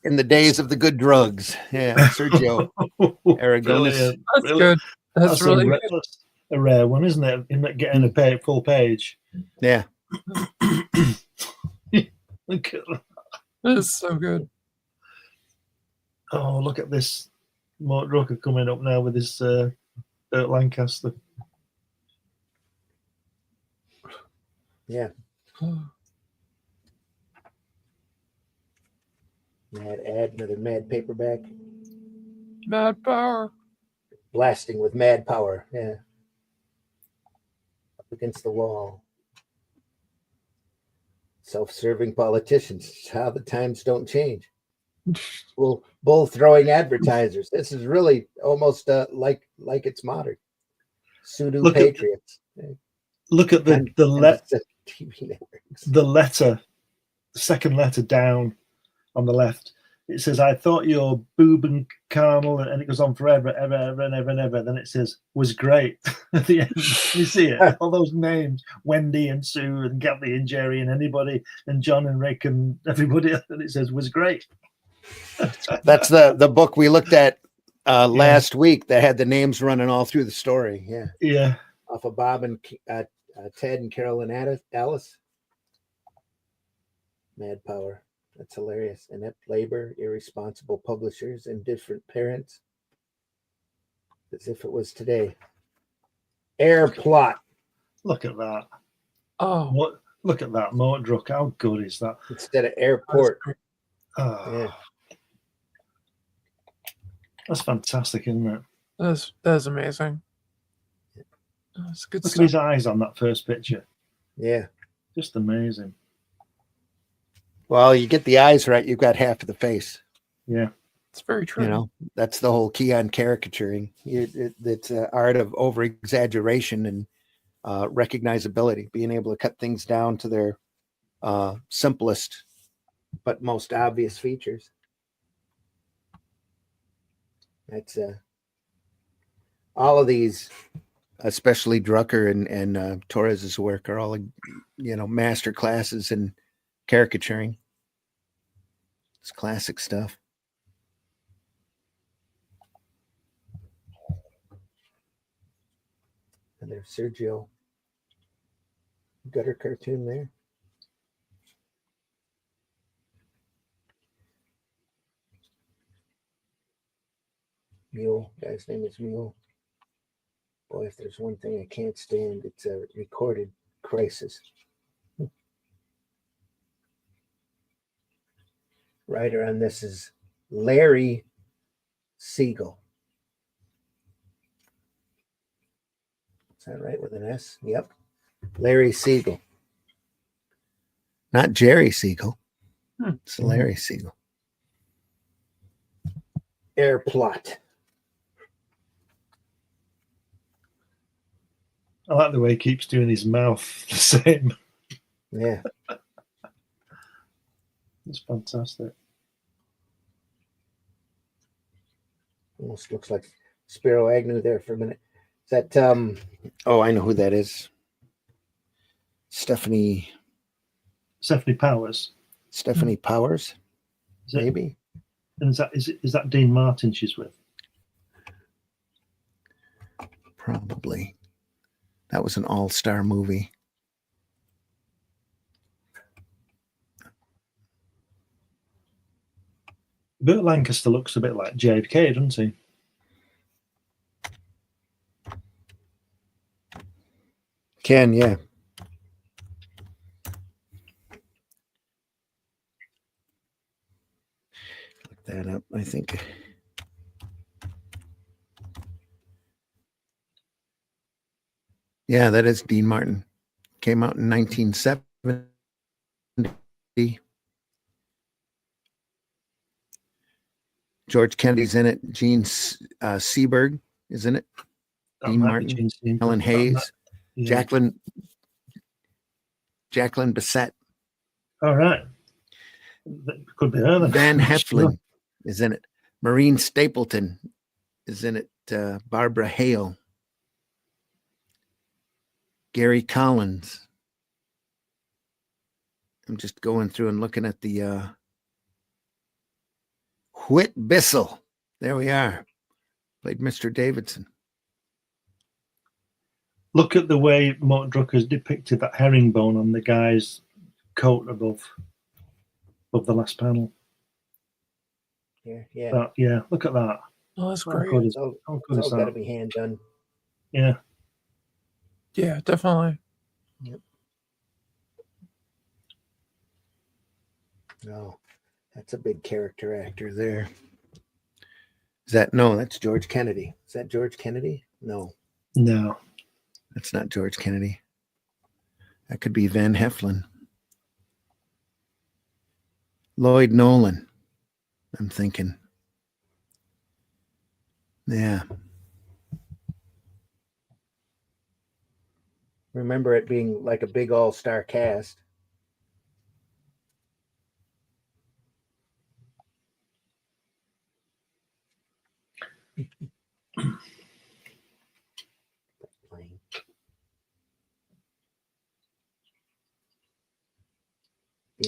In the days of the good drugs. Yeah, Sergio Aragonis. That's good. That's really good. A rare one, isn't it? In getting a full page. Yeah. Look at that. That is so good. Oh, look at this. Mark Rucker coming up now with his Burt Lancaster. Yeah. Another mad paperback. Mad power. Blasting with mad power. Yeah. Up against the wall. Self-serving politicians. How the times don't change. Well, bull throwing advertisers. This is really almost like it's modern. Pseudo patriots. Look at the letter, the second letter down on the left. It says, "I thought your boob and carnal," and it goes on forever, ever, ever, and ever, and ever. Then it says, "was great." At the end, you see it. All those names: Wendy and Sue and Gabby and Jerry and anybody and John and Rick and everybody. And it says, "was great." That's the book we looked at last week that had the names running all through the story. Yeah. Yeah. Off of Bob and Ted and Carolyn Alice. Mad Power. That's hilarious. Inept labor, irresponsible publishers, indifferent parents. As if it was today. Air plot. Look at that. Oh, What? Look at that motor truck. How good is that? Instead of airport. Oh, Yeah. that's fantastic, isn't it? that's amazing. That's good Look stuff. at his eyes on that first picture. Yeah. Just amazing. Well, you get the eyes right, you've got half of the face. Yeah. It's very true. You know, that's the whole key on caricaturing. It's an art of over exaggeration and recognizability, being able to cut things down to their simplest but most obvious features. That's all of these, especially Drucker and Torres's work, are all master classes in caricaturing. It's classic stuff. And there's Sergio. Gutter cartoon there. Mule. Guy's name is Mule. Boy, if there's one thing I can't stand, it's a recorded crisis. Writer on this is Larry Siegel. Is that right with an S? Yep. Larry Siegel. Not Jerry Siegel. It's Larry Siegel. Air plot. I like the way he keeps doing his mouth the same. Yeah. It's fantastic. Almost looks like Spiro Agnew there for a minute. Is that oh, I know who that is. Stephanie Powers. Stephanie Powers, Is it? maybe. And is that Dean Martin she's with? Probably. That was an all-star movie. Burt Lancaster looks a bit like JFK, doesn't he? Ken, yeah. Look that up, I think. Yeah, that is Dean Martin. Came out in 1970. George Kennedy's in it. Gene Seberg is in it. Dean Martin, Helen Hayes, yeah. Jacqueline Bisset. All right. That could be her then. Van Heflin is in it. Maureen Stapleton is in it. Barbara Hale. Gary Collins. I'm just going through and looking at the Whit Bissell. There we are. Played Mr. Davidson. Look at the way Mort Drucker's depicted that herringbone on the guy's coat above the last panel. Yeah, yeah. Yeah, look at that. Oh, that's How great. good It's is, all, how good it's is all got to that? be hand done. Yeah. Yeah, definitely. No, that's a big character actor there. That's George Kennedy. Is that George Kennedy? No, No. that's not George Kennedy. That could be Van Heflin. Lloyd Nolan, I'm thinking. Yeah. Remember it being like a big all-star cast.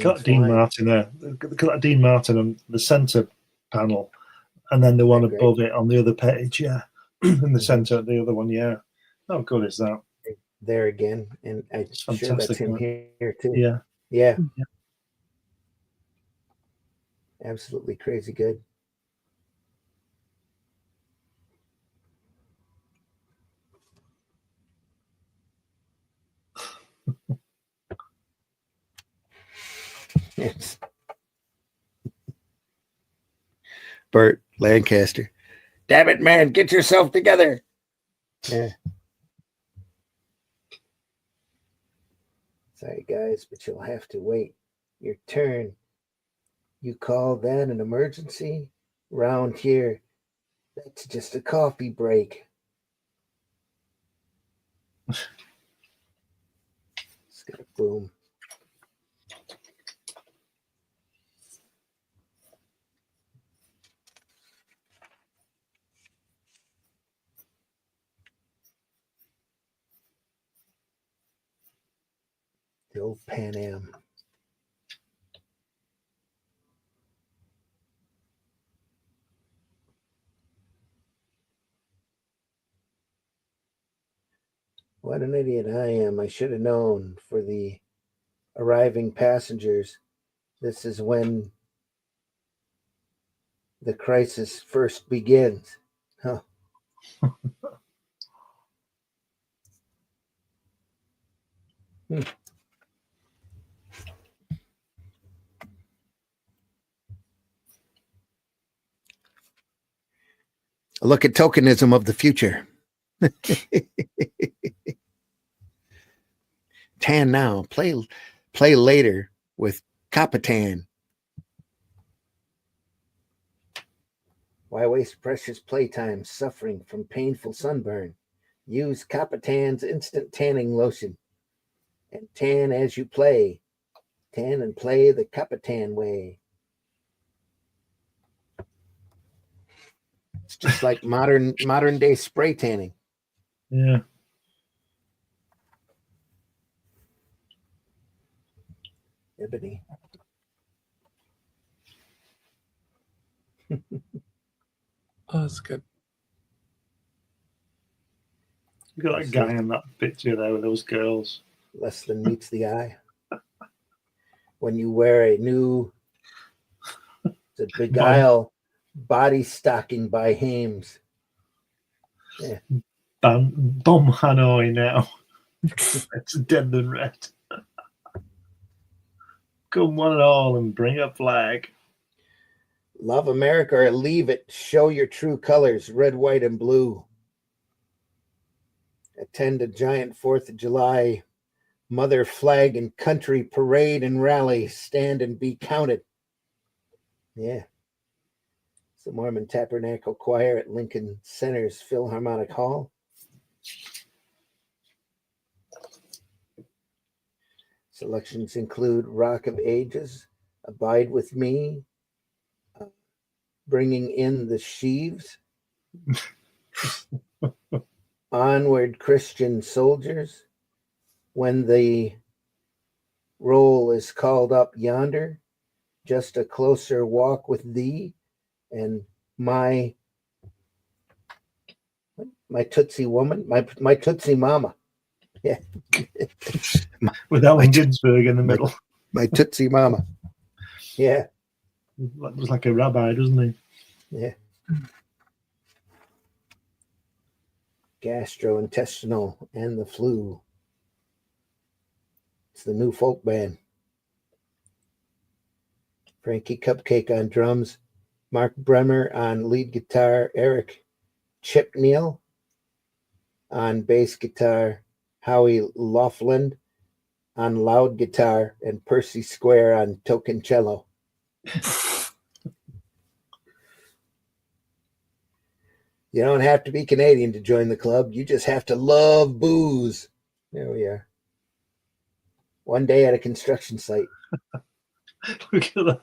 Look at Dean Martin there. Look at that Dean Martin on the center panel. And then the one Great. above it on the other page, yeah. In the center of the other one, yeah. How good is that? There again. And I'm sure that's him here too. Yeah. Yeah. Absolutely crazy good. Yes. Burt Lancaster. Damn it, man, get yourself together. Yeah. Sorry, guys, but you'll have to wait your turn. You call that an emergency? Round here, that's just a coffee break. It's gonna boom. The old Pan Am. What an idiot I am. I should have known for the arriving passengers. This is when the crisis first begins. Huh. A look at tokenism of the future. Tan now. Play later with Capitan. Why waste precious playtime suffering from painful sunburn? Use Capitan's instant tanning lotion and tan as you play. Tan and play the Capitan way. It's just like modern day spray tanning. Yeah. Ebony. Oh, that's good. You got that guy in that picture there with those girls. Less than meets the eye. When you wear a new the Beguile body stocking by Hames. Yeah. Bomb Hanoi now. It's dead than red. Come one and all and bring a flag. Love America or leave it. Show your true colors, red, white, and blue. Attend a giant 4th of July mother flag and country parade and rally. Stand and be counted. Yeah. It's the Mormon Tabernacle Choir at Lincoln Center's Philharmonic Hall. Selections include Rock of Ages, Abide with Me, Bringing in the Sheaves, Onward Christian Soldiers, When the Roll is Called Up Yonder, Just a Closer Walk with Thee, and My Tootsie Woman, my Tootsie Mama. Yeah. With Allen Ginsberg in the middle. My Tootsie Mama. Yeah. Looks like a rabbi, doesn't he? Yeah. Gastrointestinal and the Flu. It's the new folk band. Frankie Cupcake on drums, Mark Bremer on lead guitar, Eric Chipneal on bass guitar, Howie Laughlin on loud guitar, and Percy Square on token cello. You don't have to be Canadian to join the club. You just have to love booze. There we are. One day at a construction site. Look at that.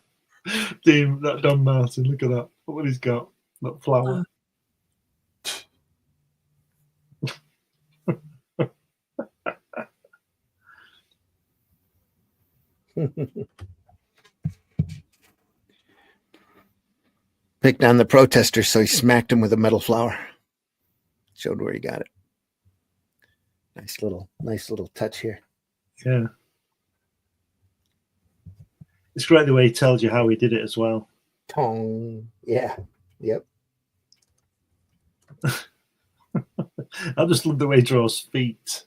Dean, that Don Martin, look at that. Look what he's got. That flower. Picked on the protesters, so he smacked him with a metal flower. Showed where he got it. Nice little touch here. Yeah. It's great the way he tells you how he did it as well. Tong. Yeah. Yep. I just love the way he draws feet.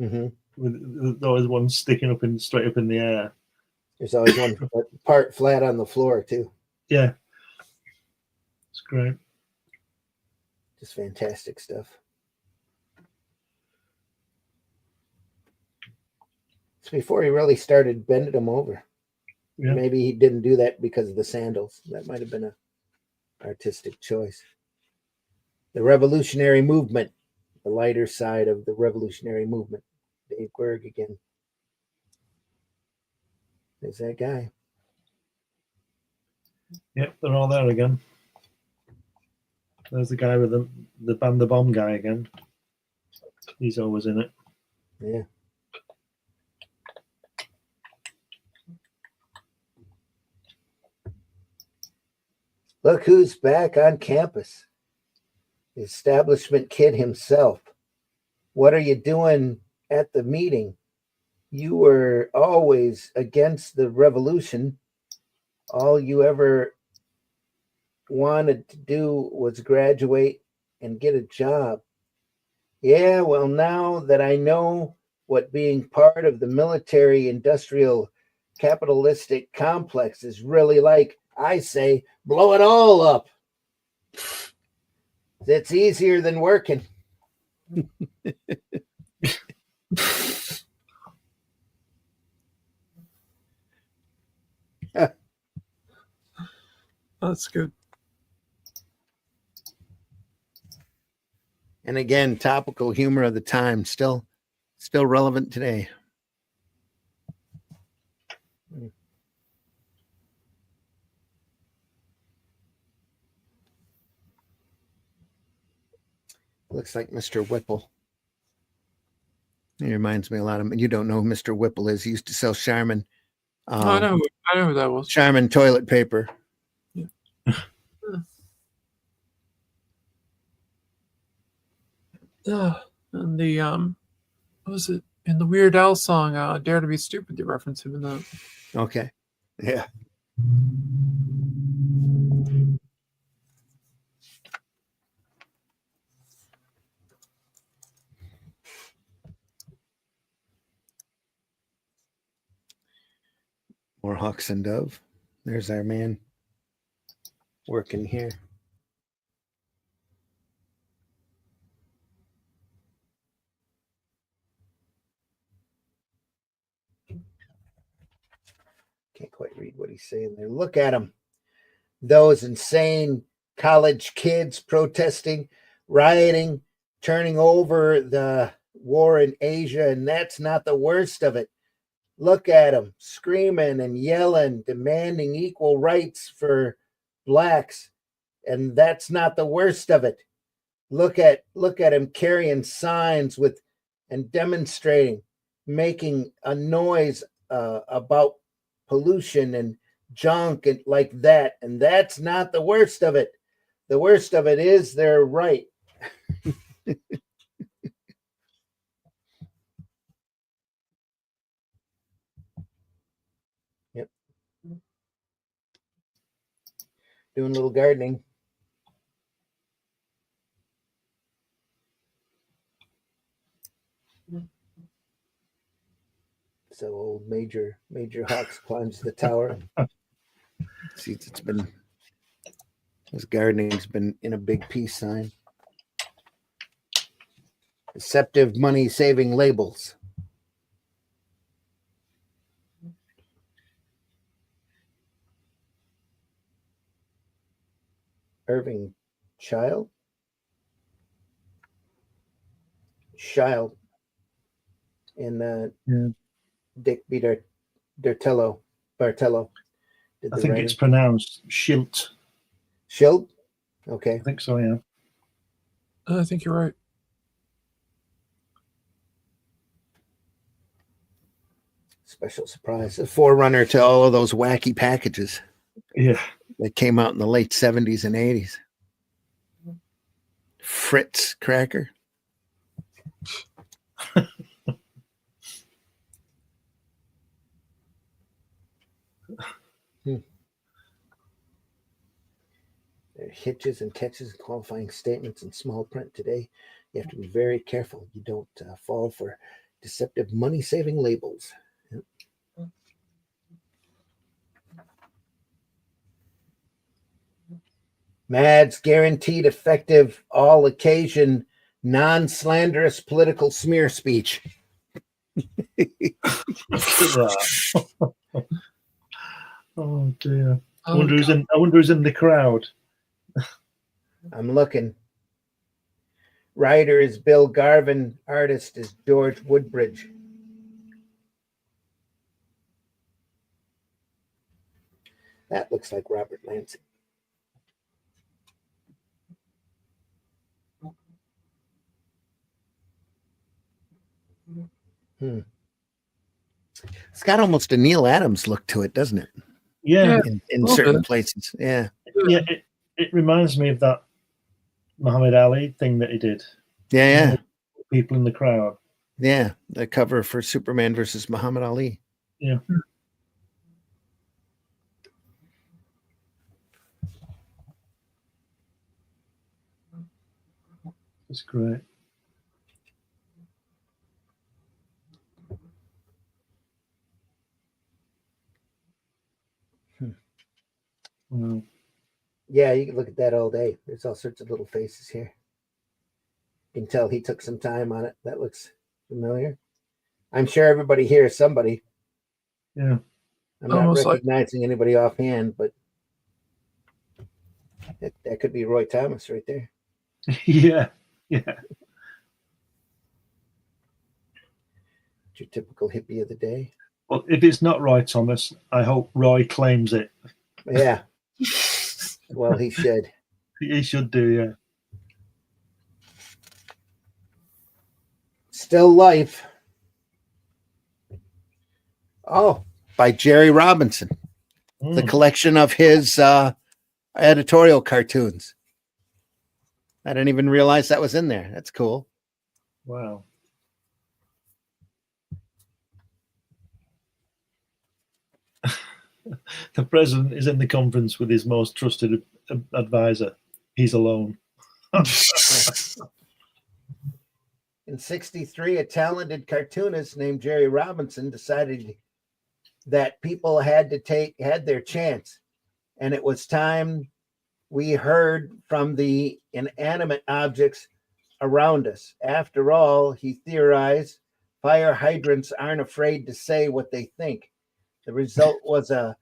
Mm-hmm. With always one sticking up straight up in the air. There's always one part flat on the floor too. Yeah. It's great. Just fantastic stuff. It's before he really started bending them over. Yeah. Maybe he didn't do that because of the sandals. That might have been an artistic choice. The revolutionary movement, the lighter side of the revolutionary movement. Dave Berg again. There's that guy. Yep, they're all there again. There's the guy with the Ban the Bomb guy again. He's always in it. Yeah. Look who's back on campus. The establishment kid himself. What are you doing at the meeting? You were always against the revolution. All you ever wanted to do was graduate and get a job. Yeah, well, now that I know what being part of the military industrial capitalistic complex is really like, I say, blow it all up. It's easier than working. That's good. And again, topical humor of the time, still relevant today. Looks like Mr. Whipple. He reminds me a lot of. You don't know who Mr. Whipple is. He used to sell Charmin. I know who that was. Charmin toilet paper. Yeah. And the what was it in the Weird Al song? "Dare to Be Stupid." You reference him in that. Okay. Yeah. More Hawks and Dove. There's our man working here. Can't quite read what he's saying there. Look at him. Those insane college kids protesting, rioting, turning over the war in Asia, and that's not the worst of it. Look at them screaming and yelling, demanding equal rights for blacks, and that's not the worst of it. Look at him carrying signs and demonstrating, making a noise about pollution and junk and like that, and that's not the worst of it. The worst of it is they're right. Yep. Doing a little gardening. So old Major Hawks climbs the tower. See, his gardening's been in a big peace sign. Deceptive money saving labels. Irving Child and Dick B. Bartello. I think it's pronounced Schilt. Schilt? Okay. I think so, yeah. I think you're right. Special surprise. A forerunner to all of those wacky packages. Yeah. that came out in the late 70s and 80s. Fritz cracker. There are hitches and catches and qualifying statements in small print today. You have to be very careful. You don't fall for deceptive money-saving labels. Yep. Mad's guaranteed effective all occasion non-slanderous political smear speech. Oh dear. I wonder who's in the crowd. I'm looking. Writer is Bill Garvin. Artist is George Woodbridge. That looks like Robert Lansing. It's got almost a Neil Adams look to it, doesn't it? Yeah. In certain places. Yeah. Yeah, it reminds me of that Muhammad Ali thing that he did. Yeah. People in the crowd. Yeah. The cover for Superman versus Muhammad Ali. Yeah. That's great. Wow. Yeah, you can look at that all day. There's all sorts of little faces here. You can tell he took some time on it. That looks familiar. I'm sure everybody here is somebody. Yeah. I'm not recognizing anybody offhand, but that could be Roy Thomas right there. Yeah. Your typical hippie of the day. Well, if it's not Roy Thomas, I hope Roy claims it. Yeah. Well, he should. He should do, yeah. Still Life. Oh, by Jerry Robinson. The collection of his editorial cartoons. I didn't even realize that was in there. That's cool. Wow. The president is in the conference with his most trusted advisor. He's alone. In 1963, a talented cartoonist named Jerry Robinson decided that people had their chance, and it was time we heard from the inanimate objects around us. After all, he theorized, fire hydrants aren't afraid to say what they think. The result was a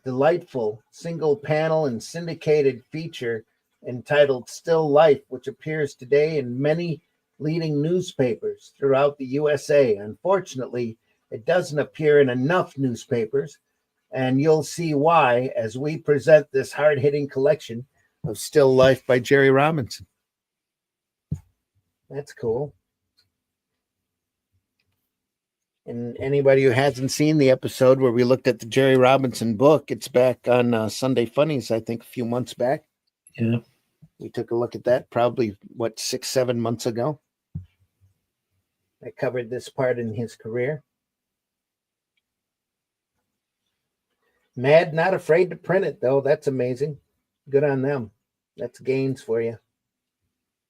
delightful single panel and syndicated feature entitled Still Life, which appears today in many leading newspapers throughout the USA. Unfortunately, it doesn't appear in enough newspapers, and you'll see why as we present this hard-hitting collection of Still Life by Jerry Robinson. That's cool. And anybody who hasn't seen the episode where we looked at the Jerry Robinson book, it's back on Sunday Funnies, I think, a few months back. Yeah. We took a look at that probably, 6-7 months ago. I covered this part in his career. Mad not afraid to print it, though. That's amazing. Good on them. That's gains for you.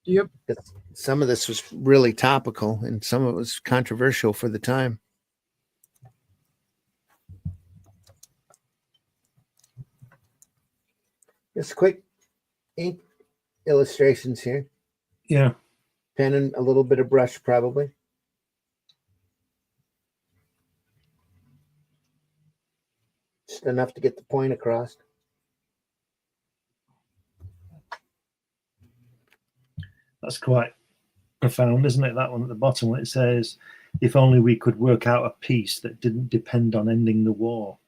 Yep. Some of this was really topical, and some of it was controversial for the time. Just quick ink illustrations here. Yeah. Pen and a little bit of brush, probably. Just enough to get the point across. That's quite profound, isn't it? That one at the bottom when it says, if only we could work out a peace that didn't depend on ending the war.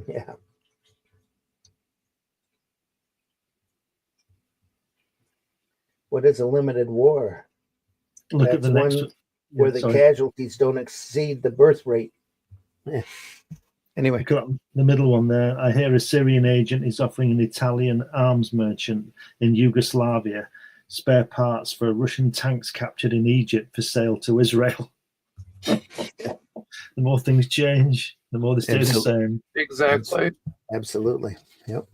Yeah. What is a limited war? Look at the next one. Where the casualties don't exceed the birth rate. Anyway, Look at the middle one there. I hear a Syrian agent is offering an Italian arms merchant in Yugoslavia spare parts for Russian tanks captured in Egypt for sale to Israel. The more things change, the more they stay the same. Exactly. Absolutely. Yep.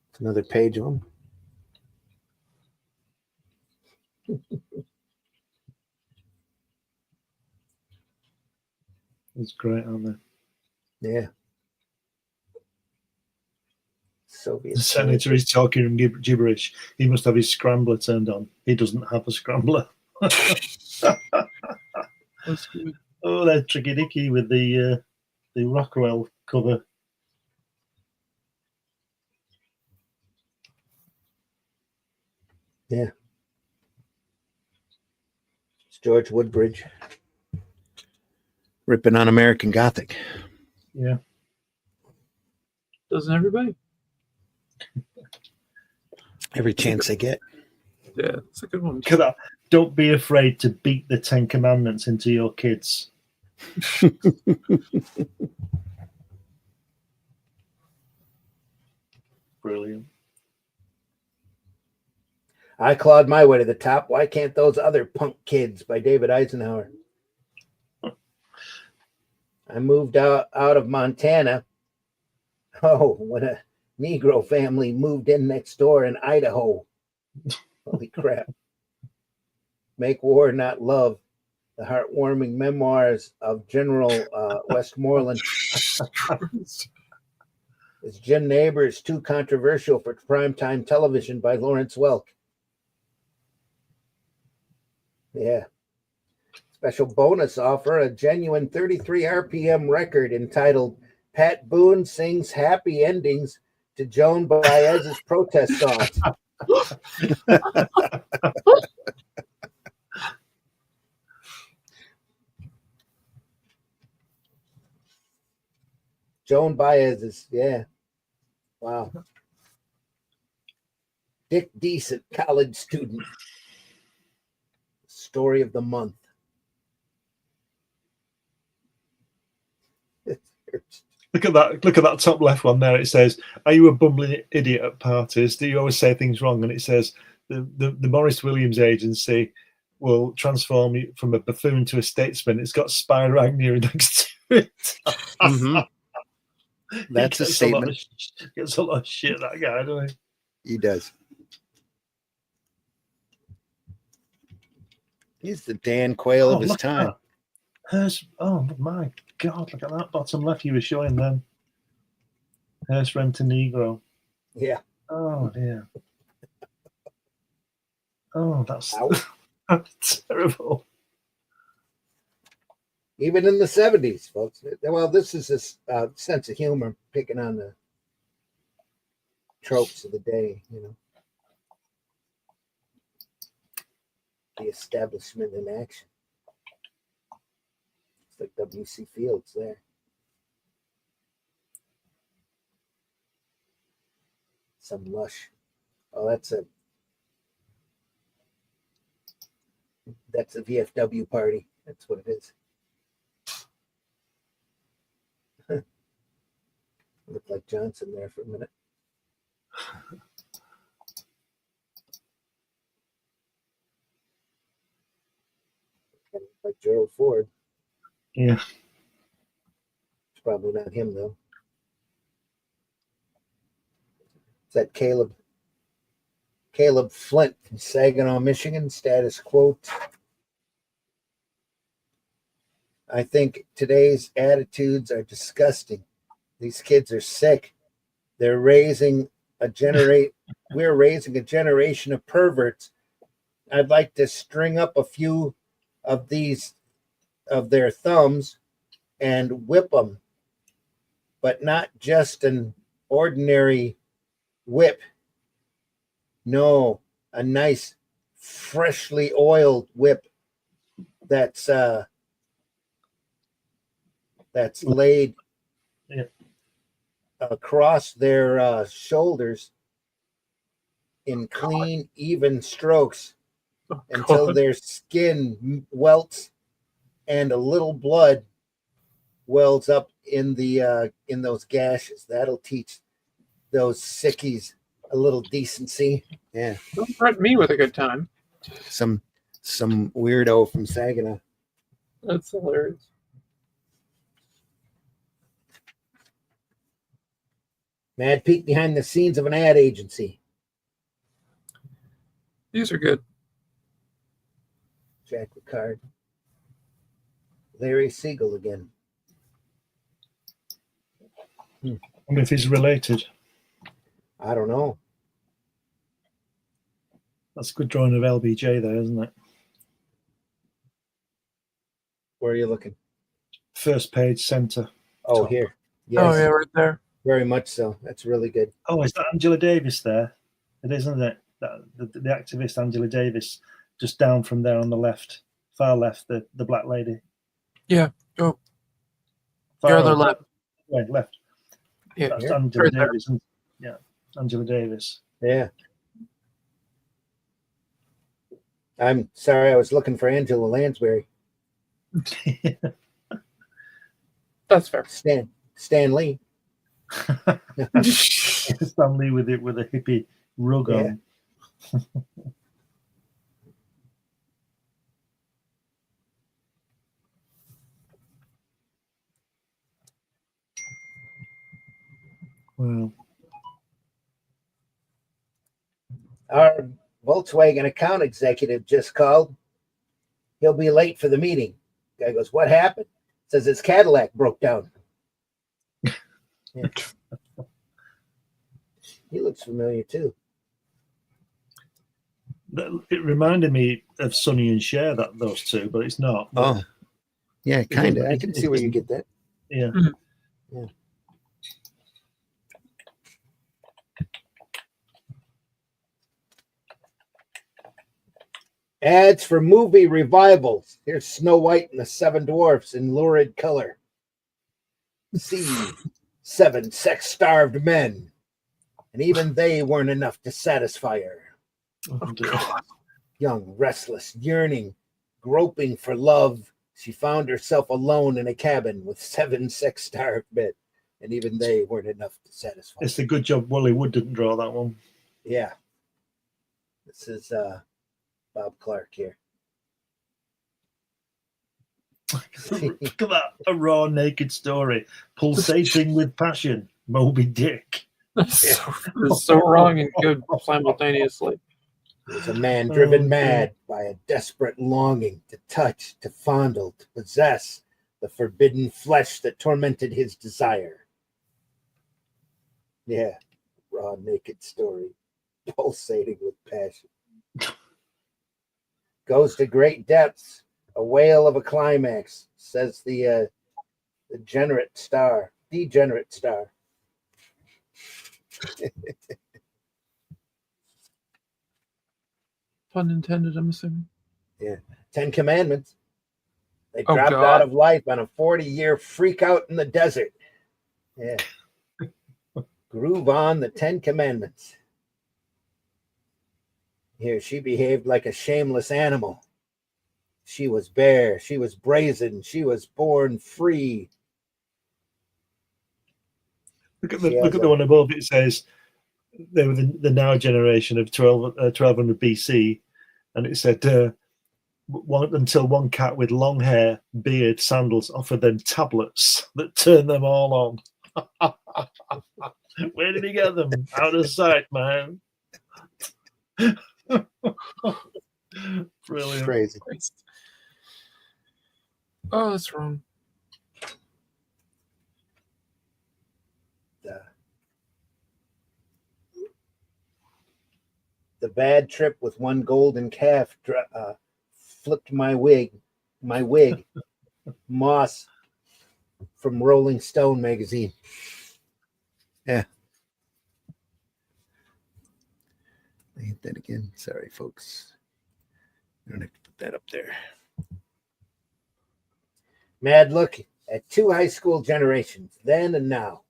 It's another page of them. It's great, aren't they? Yeah. Soviet. The senator is talking gibberish. He must have his scrambler turned on. He doesn't have a scrambler. That's good. Oh, they're tricky dicky with the Rockwell cover. Yeah. It's George Woodbridge ripping on American Gothic. Yeah. Doesn't everybody? Every chance they get. Yeah, it's a good one. Look at that. Don't be afraid to beat the 10 Commandments into your kids. Brilliant. I clawed my way to the top. Why can't those other punk kids by David Eisenhower? I moved out of Montana. Oh, when a Negro family moved in next door in Idaho. Holy crap. Make War, Not Love. The heartwarming memoirs of General Westmoreland. Is Jim Neighbors Too Controversial for Primetime Television by Lawrence Welk. Yeah. Special bonus offer, a genuine 33 RPM record entitled Pat Boone Sings Happy Endings to Joan Baez's protest songs. Joan Baez's, yeah. Wow. Dick Decent, college student. Story of the month. Look at that top left one there. It says, "Are you a bumbling idiot at parties? Do you always say things wrong?" And it says the Maurice Williams agency will transform you from a buffoon to a statesman. It's got Spyro Agnew next to it. Mm-hmm. That's a statement. Gets a lot of shit, that guy, doesn't he? He does. He's the Dan Quayle of his time. Oh my God, look at that bottom left you were showing then. Hearst Rentenegro. Yeah. Oh dear. Oh, that's terrible. Even in the 70s, folks. Well, this is a sense of humor, picking on the tropes of the day, you know. The establishment in action. It's like W.C. Fields there. Some lush. Oh, that's a VFW party. That's what it is. Looked like Johnson there for a minute. Like Gerald Ford. Yeah. It's probably not him, though. It's that Caleb Flint from Saginaw, Michigan, status quo. I think today's attitudes are disgusting. These kids are sick. We're raising a generation of perverts. I'd like to string up a few of their thumbs and whip them, but not just an ordinary whip. No, a nice, freshly oiled whip that's laid across their shoulders in clean, even strokes until their skin welts and a little blood wells up in those gashes. That'll teach those sickies a little decency. Yeah. Don't threaten me with a good time. Some weirdo from Saginaw. That's hilarious. Mad peek behind the scenes of an ad agency. These are good. Jack Ricard. Larry Siegel again. I wonder if he's related. I don't know. That's a good drawing of LBJ there, isn't it? Where are you looking? First page, center. Oh, Top. here. Yes, Oh, yeah, right there. very much so. That's really good. Oh, is that Angela Davis there? It is, isn't it? The activist Angela Davis, just down from there on the left, far left, the black lady. Yeah. Oh, Far your other left. Right, left. Yeah, That's yeah, Angela right there. Davis. Yeah, Angela Davis. Yeah. I'm sorry, I was looking for Angela Lansbury. That's fair. Stan Lee. Stanley with it with a hippie rug Yeah. on. Wow. Our Volkswagen account executive just called. He'll be late for the meeting. Guy goes, what happened? Says his Cadillac broke down. Yeah. He looks familiar too. It reminded me of Sonny and Cher, those two, but it's not. Oh, yeah, kind of. I it- can it see where you isn't. get that. Yeah. Yeah. Ads for movie revivals. Here's Snow White and the Seven Dwarfs in lurid color. See 7 sex-starved men, and even they weren't enough to satisfy her. Oh, dear. Young, restless, yearning, groping for love, she found herself alone in a cabin with 7 sex-starved men, and even they weren't enough to satisfy her. It's a good job Wally Wood didn't draw that one. Yeah. This is Bob Clark here. Look at that. A raw, naked story. Pulsating with passion. Moby Dick. That's so wrong and good simultaneously. He was a man driven Oh, mad by a desperate longing to touch, to fondle, to possess the forbidden flesh that tormented his desire. Yeah, raw, naked story, pulsating with passion. Goes to great depths, a whale of a climax, says the degenerate star. Pun intended, I'm assuming. Yeah, 10 Commandments. They Oh, dropped God. out of life on a 40-year freak out in the desert. Yeah. Groove on the 10 Commandments. Here, she behaved like a shameless animal. She was bare. She was brazen. She was born free. Look at the one above. It says they were the now generation of 1200 BC, and it said until one cat with long hair, beard, sandals offered them tablets that turned them all on. Where did he get them? Out of sight, man. Brilliant. Crazy. Oh, that's wrong. The bad trip with one golden calf flipped my wig. Moss from Rolling Stone magazine. Yeah. I hit that again. Sorry, folks. I don't have to put that up there. Mad look at 2 high school generations, then and now.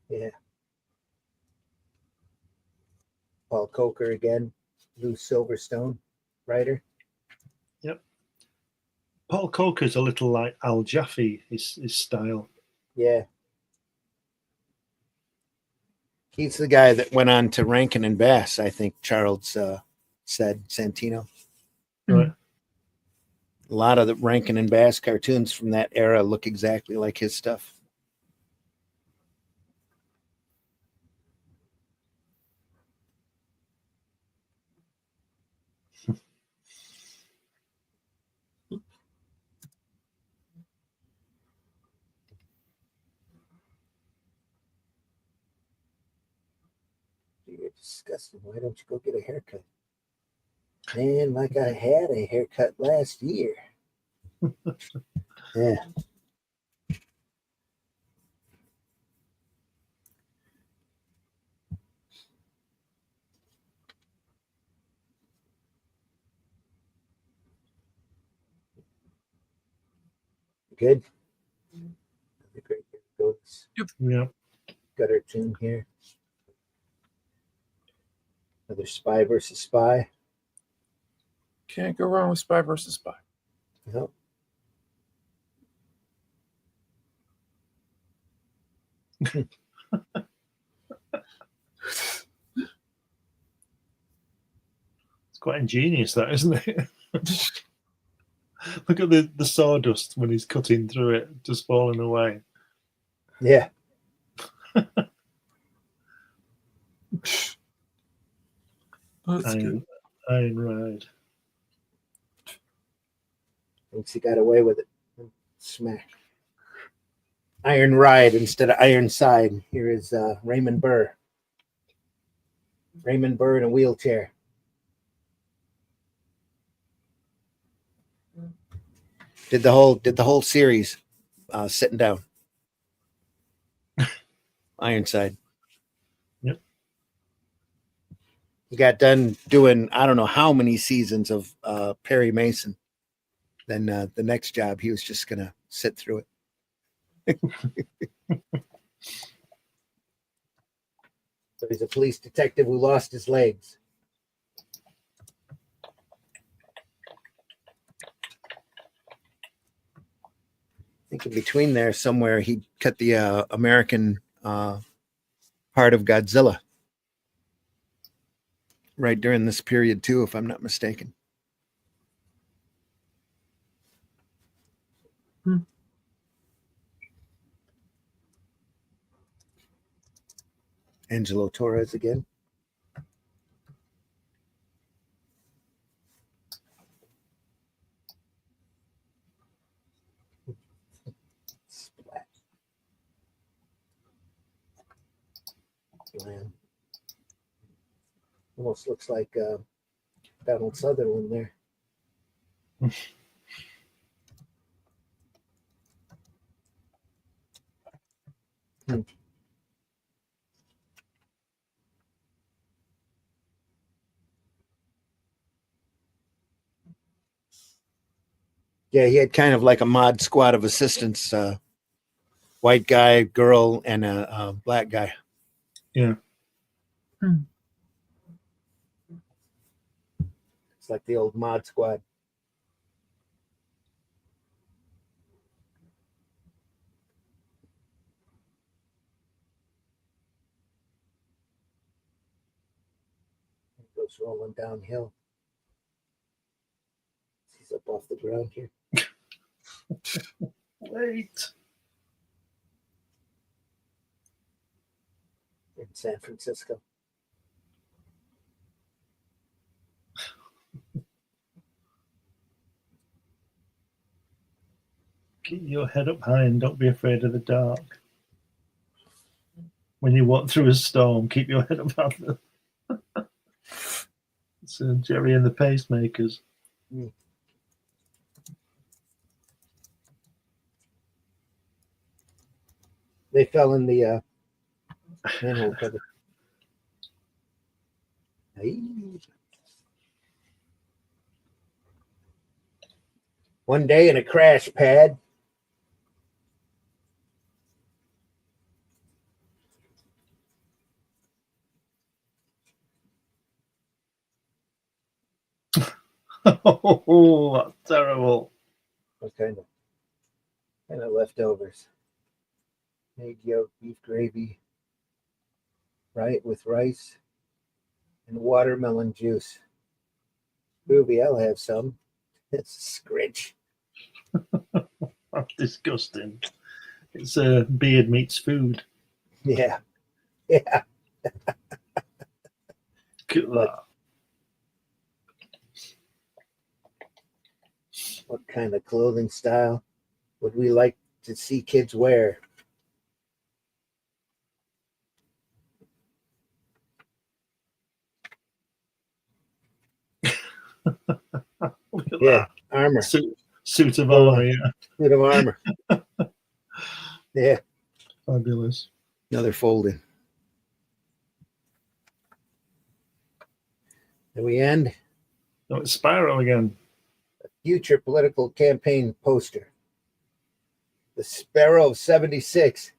Yeah. Paul Coker again, Lou Silverstone, writer. Yep. Paul Coker's a little like Al Jaffe, his style. Yeah. He's the guy that went on to Rankin and Bass, I think Charles said, Santino. Right. A lot of the Rankin and Bass cartoons from that era look exactly like his stuff. You're disgusting. Why don't you go get a haircut? Man, like I had a haircut last year. Yeah. Good. Great. Yep. Got our tune here. Another Spy versus Spy. Can't go wrong with Spy versus Spy. Yep. It's quite ingenious, that, isn't it? Look at the sawdust when he's cutting through it, just falling away. Yeah. That's good. Iron Ride. Thinks he got away with it. Smack. Iron Ride instead of Iron Side. Here is Raymond Burr. Raymond Burr in a wheelchair. Did the whole series sitting down. Ironside. Yep. He got done doing I don't know how many seasons of Perry Mason. Then the next job he was just gonna sit through it. So he's a police detective who lost his legs. I think in between there somewhere he cut the American part of Godzilla. Right during this period too, if I'm not mistaken. Angelo Torres again. Splat. Blam. Almost looks like Donald Sutherland there. Yeah, he had kind of like a mod squad of assistants, white guy, girl, and a black guy. Yeah. It's like the old mod squad. It goes rolling downhill. He's up off the ground here. Wait. In San Francisco. Keep your head up high and don't be afraid of the dark. When you walk through a storm, keep your head up high. It's Jerry and the Pacemakers. They fell in the manhole cover. Hey. One day in a crash pad. Oh, that's terrible. What kind of leftovers? Egg yolk, beef gravy, right, with rice and watermelon juice. Ruby, I'll have some. It's a scritch. That's disgusting. It's beard meets food. Yeah. What kind of clothing style would we like to see kids wear? Look at Yeah, that. armor. Suit of armor, yeah. Suit of armor. Yeah. Fabulous. Another folding. And we end. Oh, it's Spyro again. Future political campaign poster. The Sparrow of 76.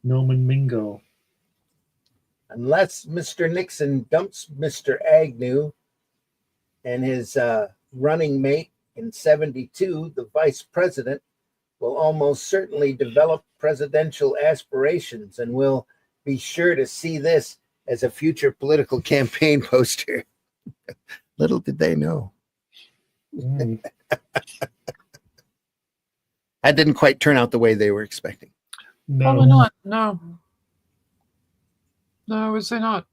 Norman Mingo. Unless Mr. Nixon dumps Mr. Agnew and his running mate in 72, the vice president will almost certainly develop presidential aspirations and will be sure to see this as a future political campaign poster. Little did they know. Mm. That didn't quite turn out the way they were expecting. No. Probably not. No. No, I would say not.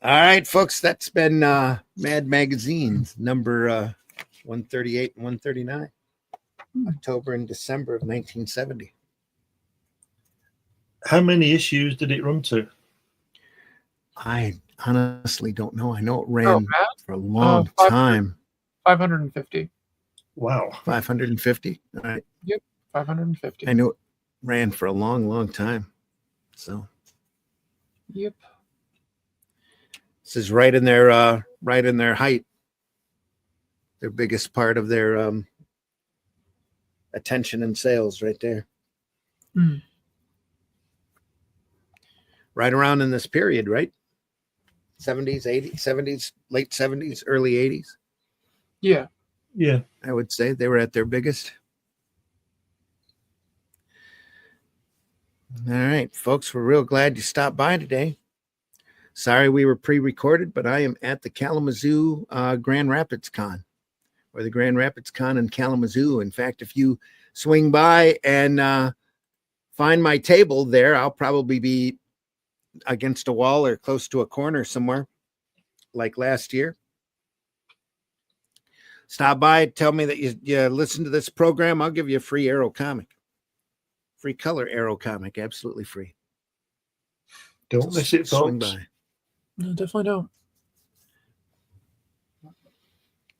All right, folks, that's been Mad Magazine's number 138 and 139, October and December of 1970. How many issues did it run to? I honestly don't know. I know it ran Matt? for a long time. 550. Wow. 550. All right. 550. I knew it ran for a long, long time. So Yep. this is right in their height. Their biggest part of their attention and sales right there. Mm. Right around in this period, right? 70s, 80s, 70s, late 70s, early 80s. Yeah. Yeah. I would say they were at their biggest. All right, folks, we're real glad you stopped by today. Sorry we were pre-recorded, but I am at the Kalamazoo Grand Rapids Con, or the Grand Rapids Con in Kalamazoo. In fact, if you swing by and find my table there, I'll probably be against a wall or close to a corner somewhere like last year. Stop by, tell me that you listen to this program. I'll give you a free Arrow comic. Free color Arrow comic, absolutely free. Don't miss it, Swing folks. by. No, definitely don't.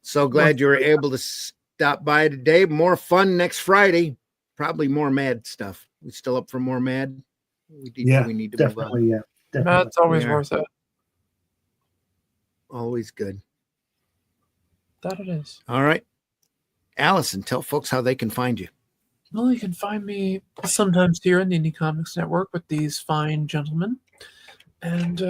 So glad you were able to stop by today. More fun next Friday. Probably more Mad stuff. We still up for more Mad? We need to Definitely, move on. yeah. Definitely. That's always We are. worth it. Always good. That it is. All right. Allison, tell folks how they can find you. Well, you can find me sometimes here in the Indie Comics Network with these fine gentlemen. And,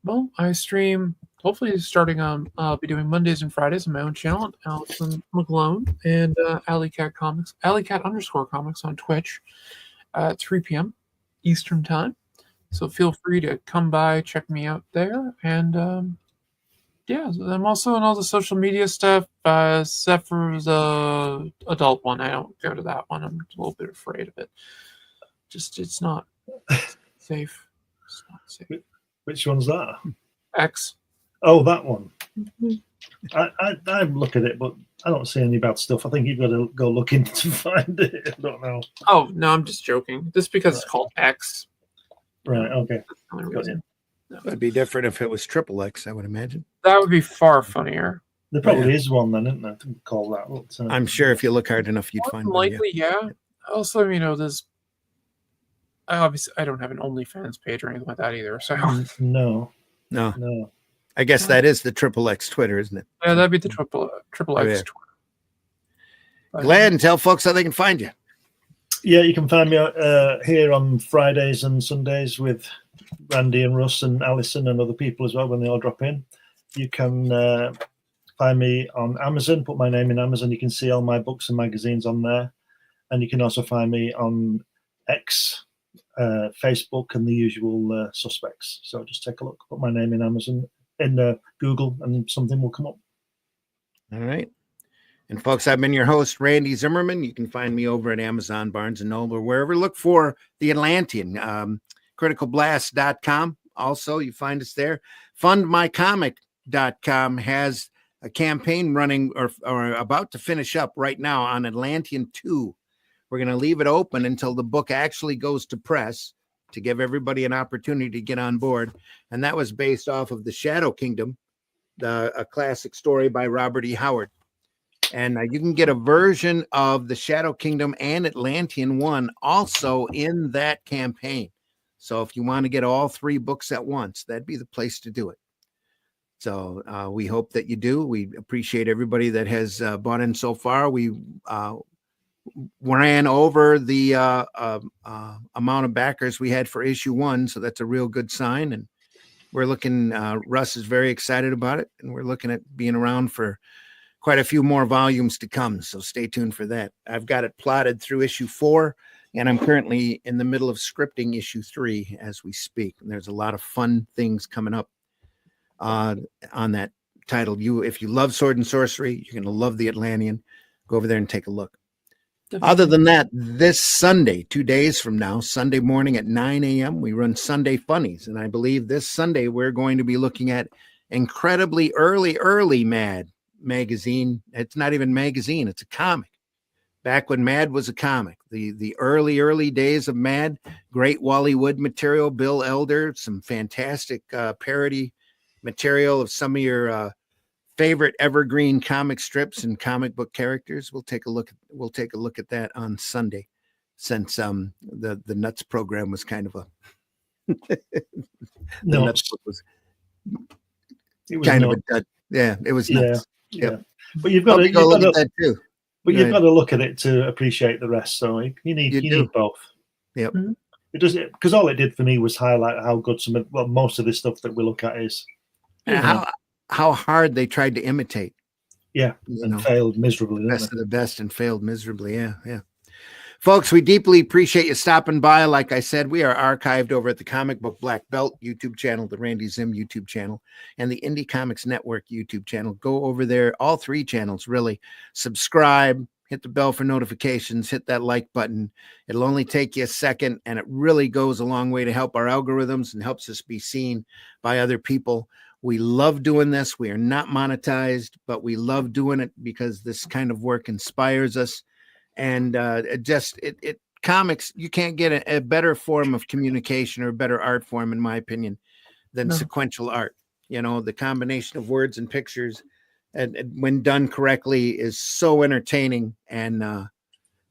well, I stream, hopefully starting on, I'll be doing Mondays and Fridays on my own channel, Allison McGlone, and Alley Cat _comics on Twitch at 3 p.m. Eastern Time. So feel free to come by, check me out there. And, yeah, I'm also in all the social media stuff, except for the adult one. I don't go to that one. I'm a little bit afraid of it. It's not safe. It's not safe. Which one's that? X. Oh, that one. Mm-hmm. I look at it, but I don't see any bad stuff. I think you've got to go looking to find it. I don't know. Oh, no, I'm just joking. Just because it's called X. Right, okay. That's the only reason. It'd be different if it was XXX, I would imagine. That would be far funnier. There probably is one then, isn't there? To call that. But, I'm sure if you look hard enough, you'd find one. Likely, yeah. Also, there's. I don't have an OnlyFans page or anything like that either. So No. I guess that is the XXX Twitter, isn't it? yeah, that'd be the triple X yeah. Twitter. Glad and tell folks how they can find you. Yeah, you can find me here on Fridays and Sundays with Randy and Russ and Alison and other people as well when they all drop in. You can find me on Amazon, put my name in Amazon. You can see all my books and magazines on there. And you can also find me on X, Facebook, and the usual suspects. So just take a look, put my name in Amazon, in Google, and something will come up. All right. And folks, I've been your host, Randy Zimmerman. You can find me over at Amazon, Barnes & Noble, or wherever. Look for The Atlantean, criticalblast.com. Also, you find us there. Fundmycomic.com has a campaign running or about to finish up right now on Atlantean 2. We're going to leave it open until the book actually goes to press to give everybody an opportunity to get on board. And that was based off of The Shadow Kingdom, a classic story by Robert E. Howard. And you can get a version of The Shadow Kingdom and Atlantean 1 also in that campaign. So if you want to get all 3 books at once, that'd be the place to do it. So we hope that you do. We appreciate everybody that has bought in so far. We ran over the amount of backers we had for issue 1. So that's a real good sign. And we're looking, Russ is very excited about it. And we're looking at being around for quite a few more volumes to come. So stay tuned for that. I've got it plotted through issue 4, and I'm currently in the middle of scripting issue 3 as we speak. And there's a lot of fun things coming up on that title. If you love sword and sorcery, you're going to love The Atlantean. Go over there and take a look. Definitely. Other than that, this Sunday, 2 days from now, Sunday morning at 9 a.m., we run Sunday Funnies. And I believe this Sunday we're going to be looking at incredibly early Mad magazine. It's not even magazine, it's a comic. Back when Mad was a comic, the early days of Mad, great Wally Wood material, Bill Elder, some fantastic parody material of some of your favorite evergreen comic strips and comic book characters. We'll take a look at that on Sunday, since the Nuts program was kind of a Nuts book was kind of a yeah, it was nuts. Yeah. Yep. But you've got to look at that too. But you've got to look at it to appreciate the rest. So you need both. Yep. Mm-hmm. It does it because all it did for me was highlight how good most of this stuff that we look at is. And how hard they tried to imitate. Yeah, and failed miserably. Best of the best and failed miserably. Yeah. Folks, we deeply appreciate you stopping by. Like I said, we are archived over at the Comic Book Black Belt YouTube channel, the Randy Zim YouTube channel, and the Indie Comics Network YouTube channel. Go over there, all 3 channels, really. Subscribe, hit the bell for notifications, hit that like button. It'll only take you a second, and it really goes a long way to help our algorithms and helps us be seen by other people. We love doing this. We are not monetized, but we love doing it because this kind of work inspires us. And comics, you can't get a better form of communication or a better art form, in my opinion, than sequential art. The combination of words and pictures, and when done correctly, is so entertaining. And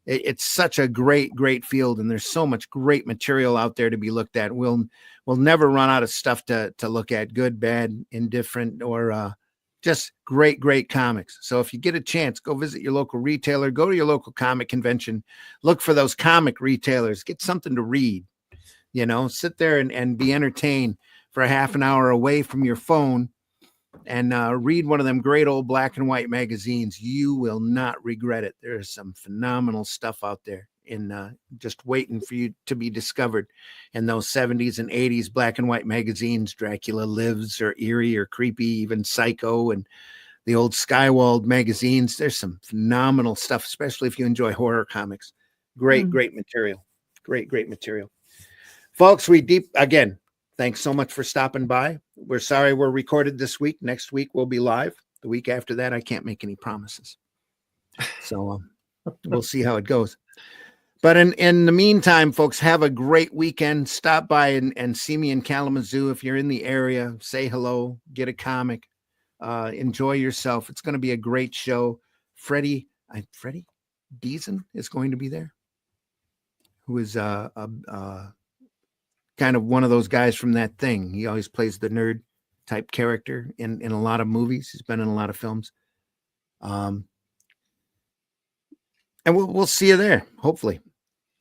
it's such a great field. And there's so much great material out there to be looked at. We'll never run out of stuff to look at, good, bad, indifferent, or just great comics. So if you get a chance, go visit your local retailer, go to your local comic convention, look for those comic retailers, get something to read, sit there and be entertained for a half an hour away from your phone and read one of them great old black and white magazines. You will not regret it. There's some phenomenal stuff out there in just waiting for you to be discovered in those 70s and 80s black and white magazines. Dracula Lives or Eerie or Creepy, even Psycho, and the old Skywald magazines. There's some phenomenal stuff, especially if you enjoy horror comics. Great material. Great material. Folks, again, thanks so much for stopping by. We're sorry we're recorded this week. Next week we'll be live. The week after that, I can't make any promises. So we'll see how it goes. But in the meantime, folks, have a great weekend. Stop by and see me in Kalamazoo. If you're in the area, say hello, get a comic, enjoy yourself. It's going to be a great show. Freddie Deason is going to be there, who is kind of one of those guys from That Thing. He always plays the nerd type character in a lot of movies. He's been in a lot of films. And we'll see you there, hopefully.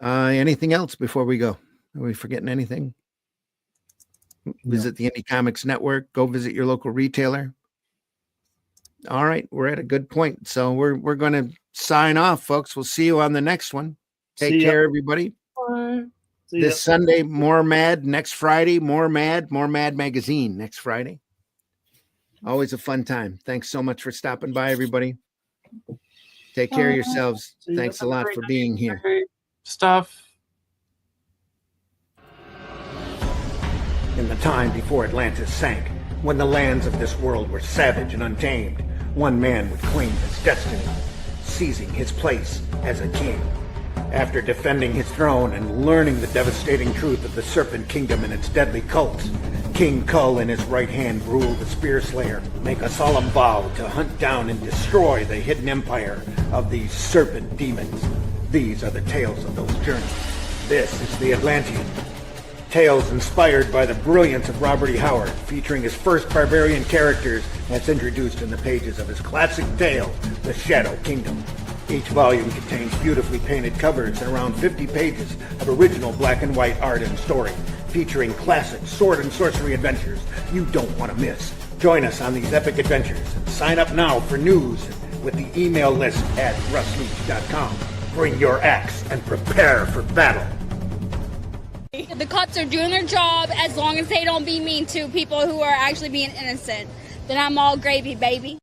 Anything else before we go? Are we forgetting anything? Visit the Indie Comics Network. Go visit your local retailer. All right, we're at a good point. So we're going to sign off, folks. We'll see you on the next one. Take care, everybody. Bye. This Sunday, more Mad. Next Friday, more Mad Magazine next Friday. Always a fun time. Thanks so much for stopping by, everybody. Take care of yourselves. Thanks a lot for being here. Stuff. In the time before Atlantis sank, when the lands of this world were savage and untamed, one man would claim his destiny, seizing his place as a king. After defending his throne and learning the devastating truth of the Serpent Kingdom and its deadly cults, King Kull and his right hand, Brule the Spear Slayer, make a solemn vow to hunt down and destroy the hidden empire of these serpent demons. These are the tales of those journeys. This is the Atlantean. Tales inspired by the brilliance of Robert E. Howard, featuring his first barbarian characters as introduced in the pages of his classic tale, The Shadow Kingdom. Each volume contains beautifully painted covers and around 50 pages of original black and white art and story, featuring classic sword and sorcery adventures you don't want to miss. Join us on these epic adventures and sign up now for news with the email list at russleach.com. Bring your axe and prepare for battle. The cops are doing their job as long as they don't be mean to people who are actually being innocent. Then I'm all gravy, baby.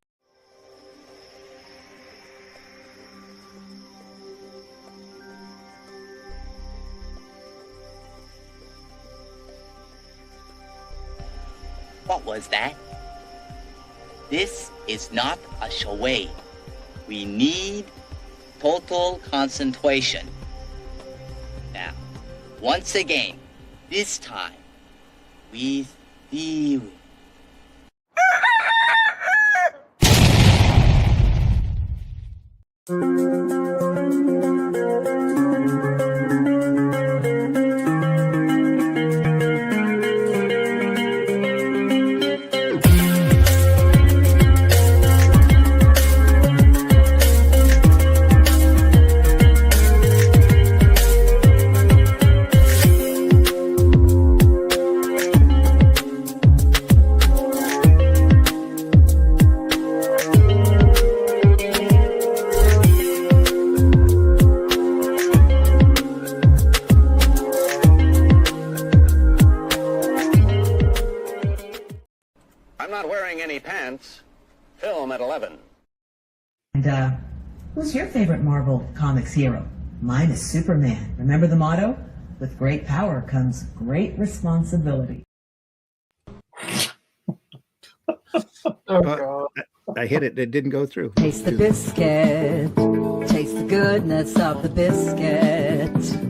What was that? This is not a charade. We need total concentration. Now, once again, this time, with you. I'm not wearing any pants. Film at 11. And, who's your favorite Marvel Comics hero? Mine is Superman. Remember the motto? With great power comes great responsibility. Oh, God. I hit it. It didn't go through. Taste the biscuit. Taste the goodness of the biscuit.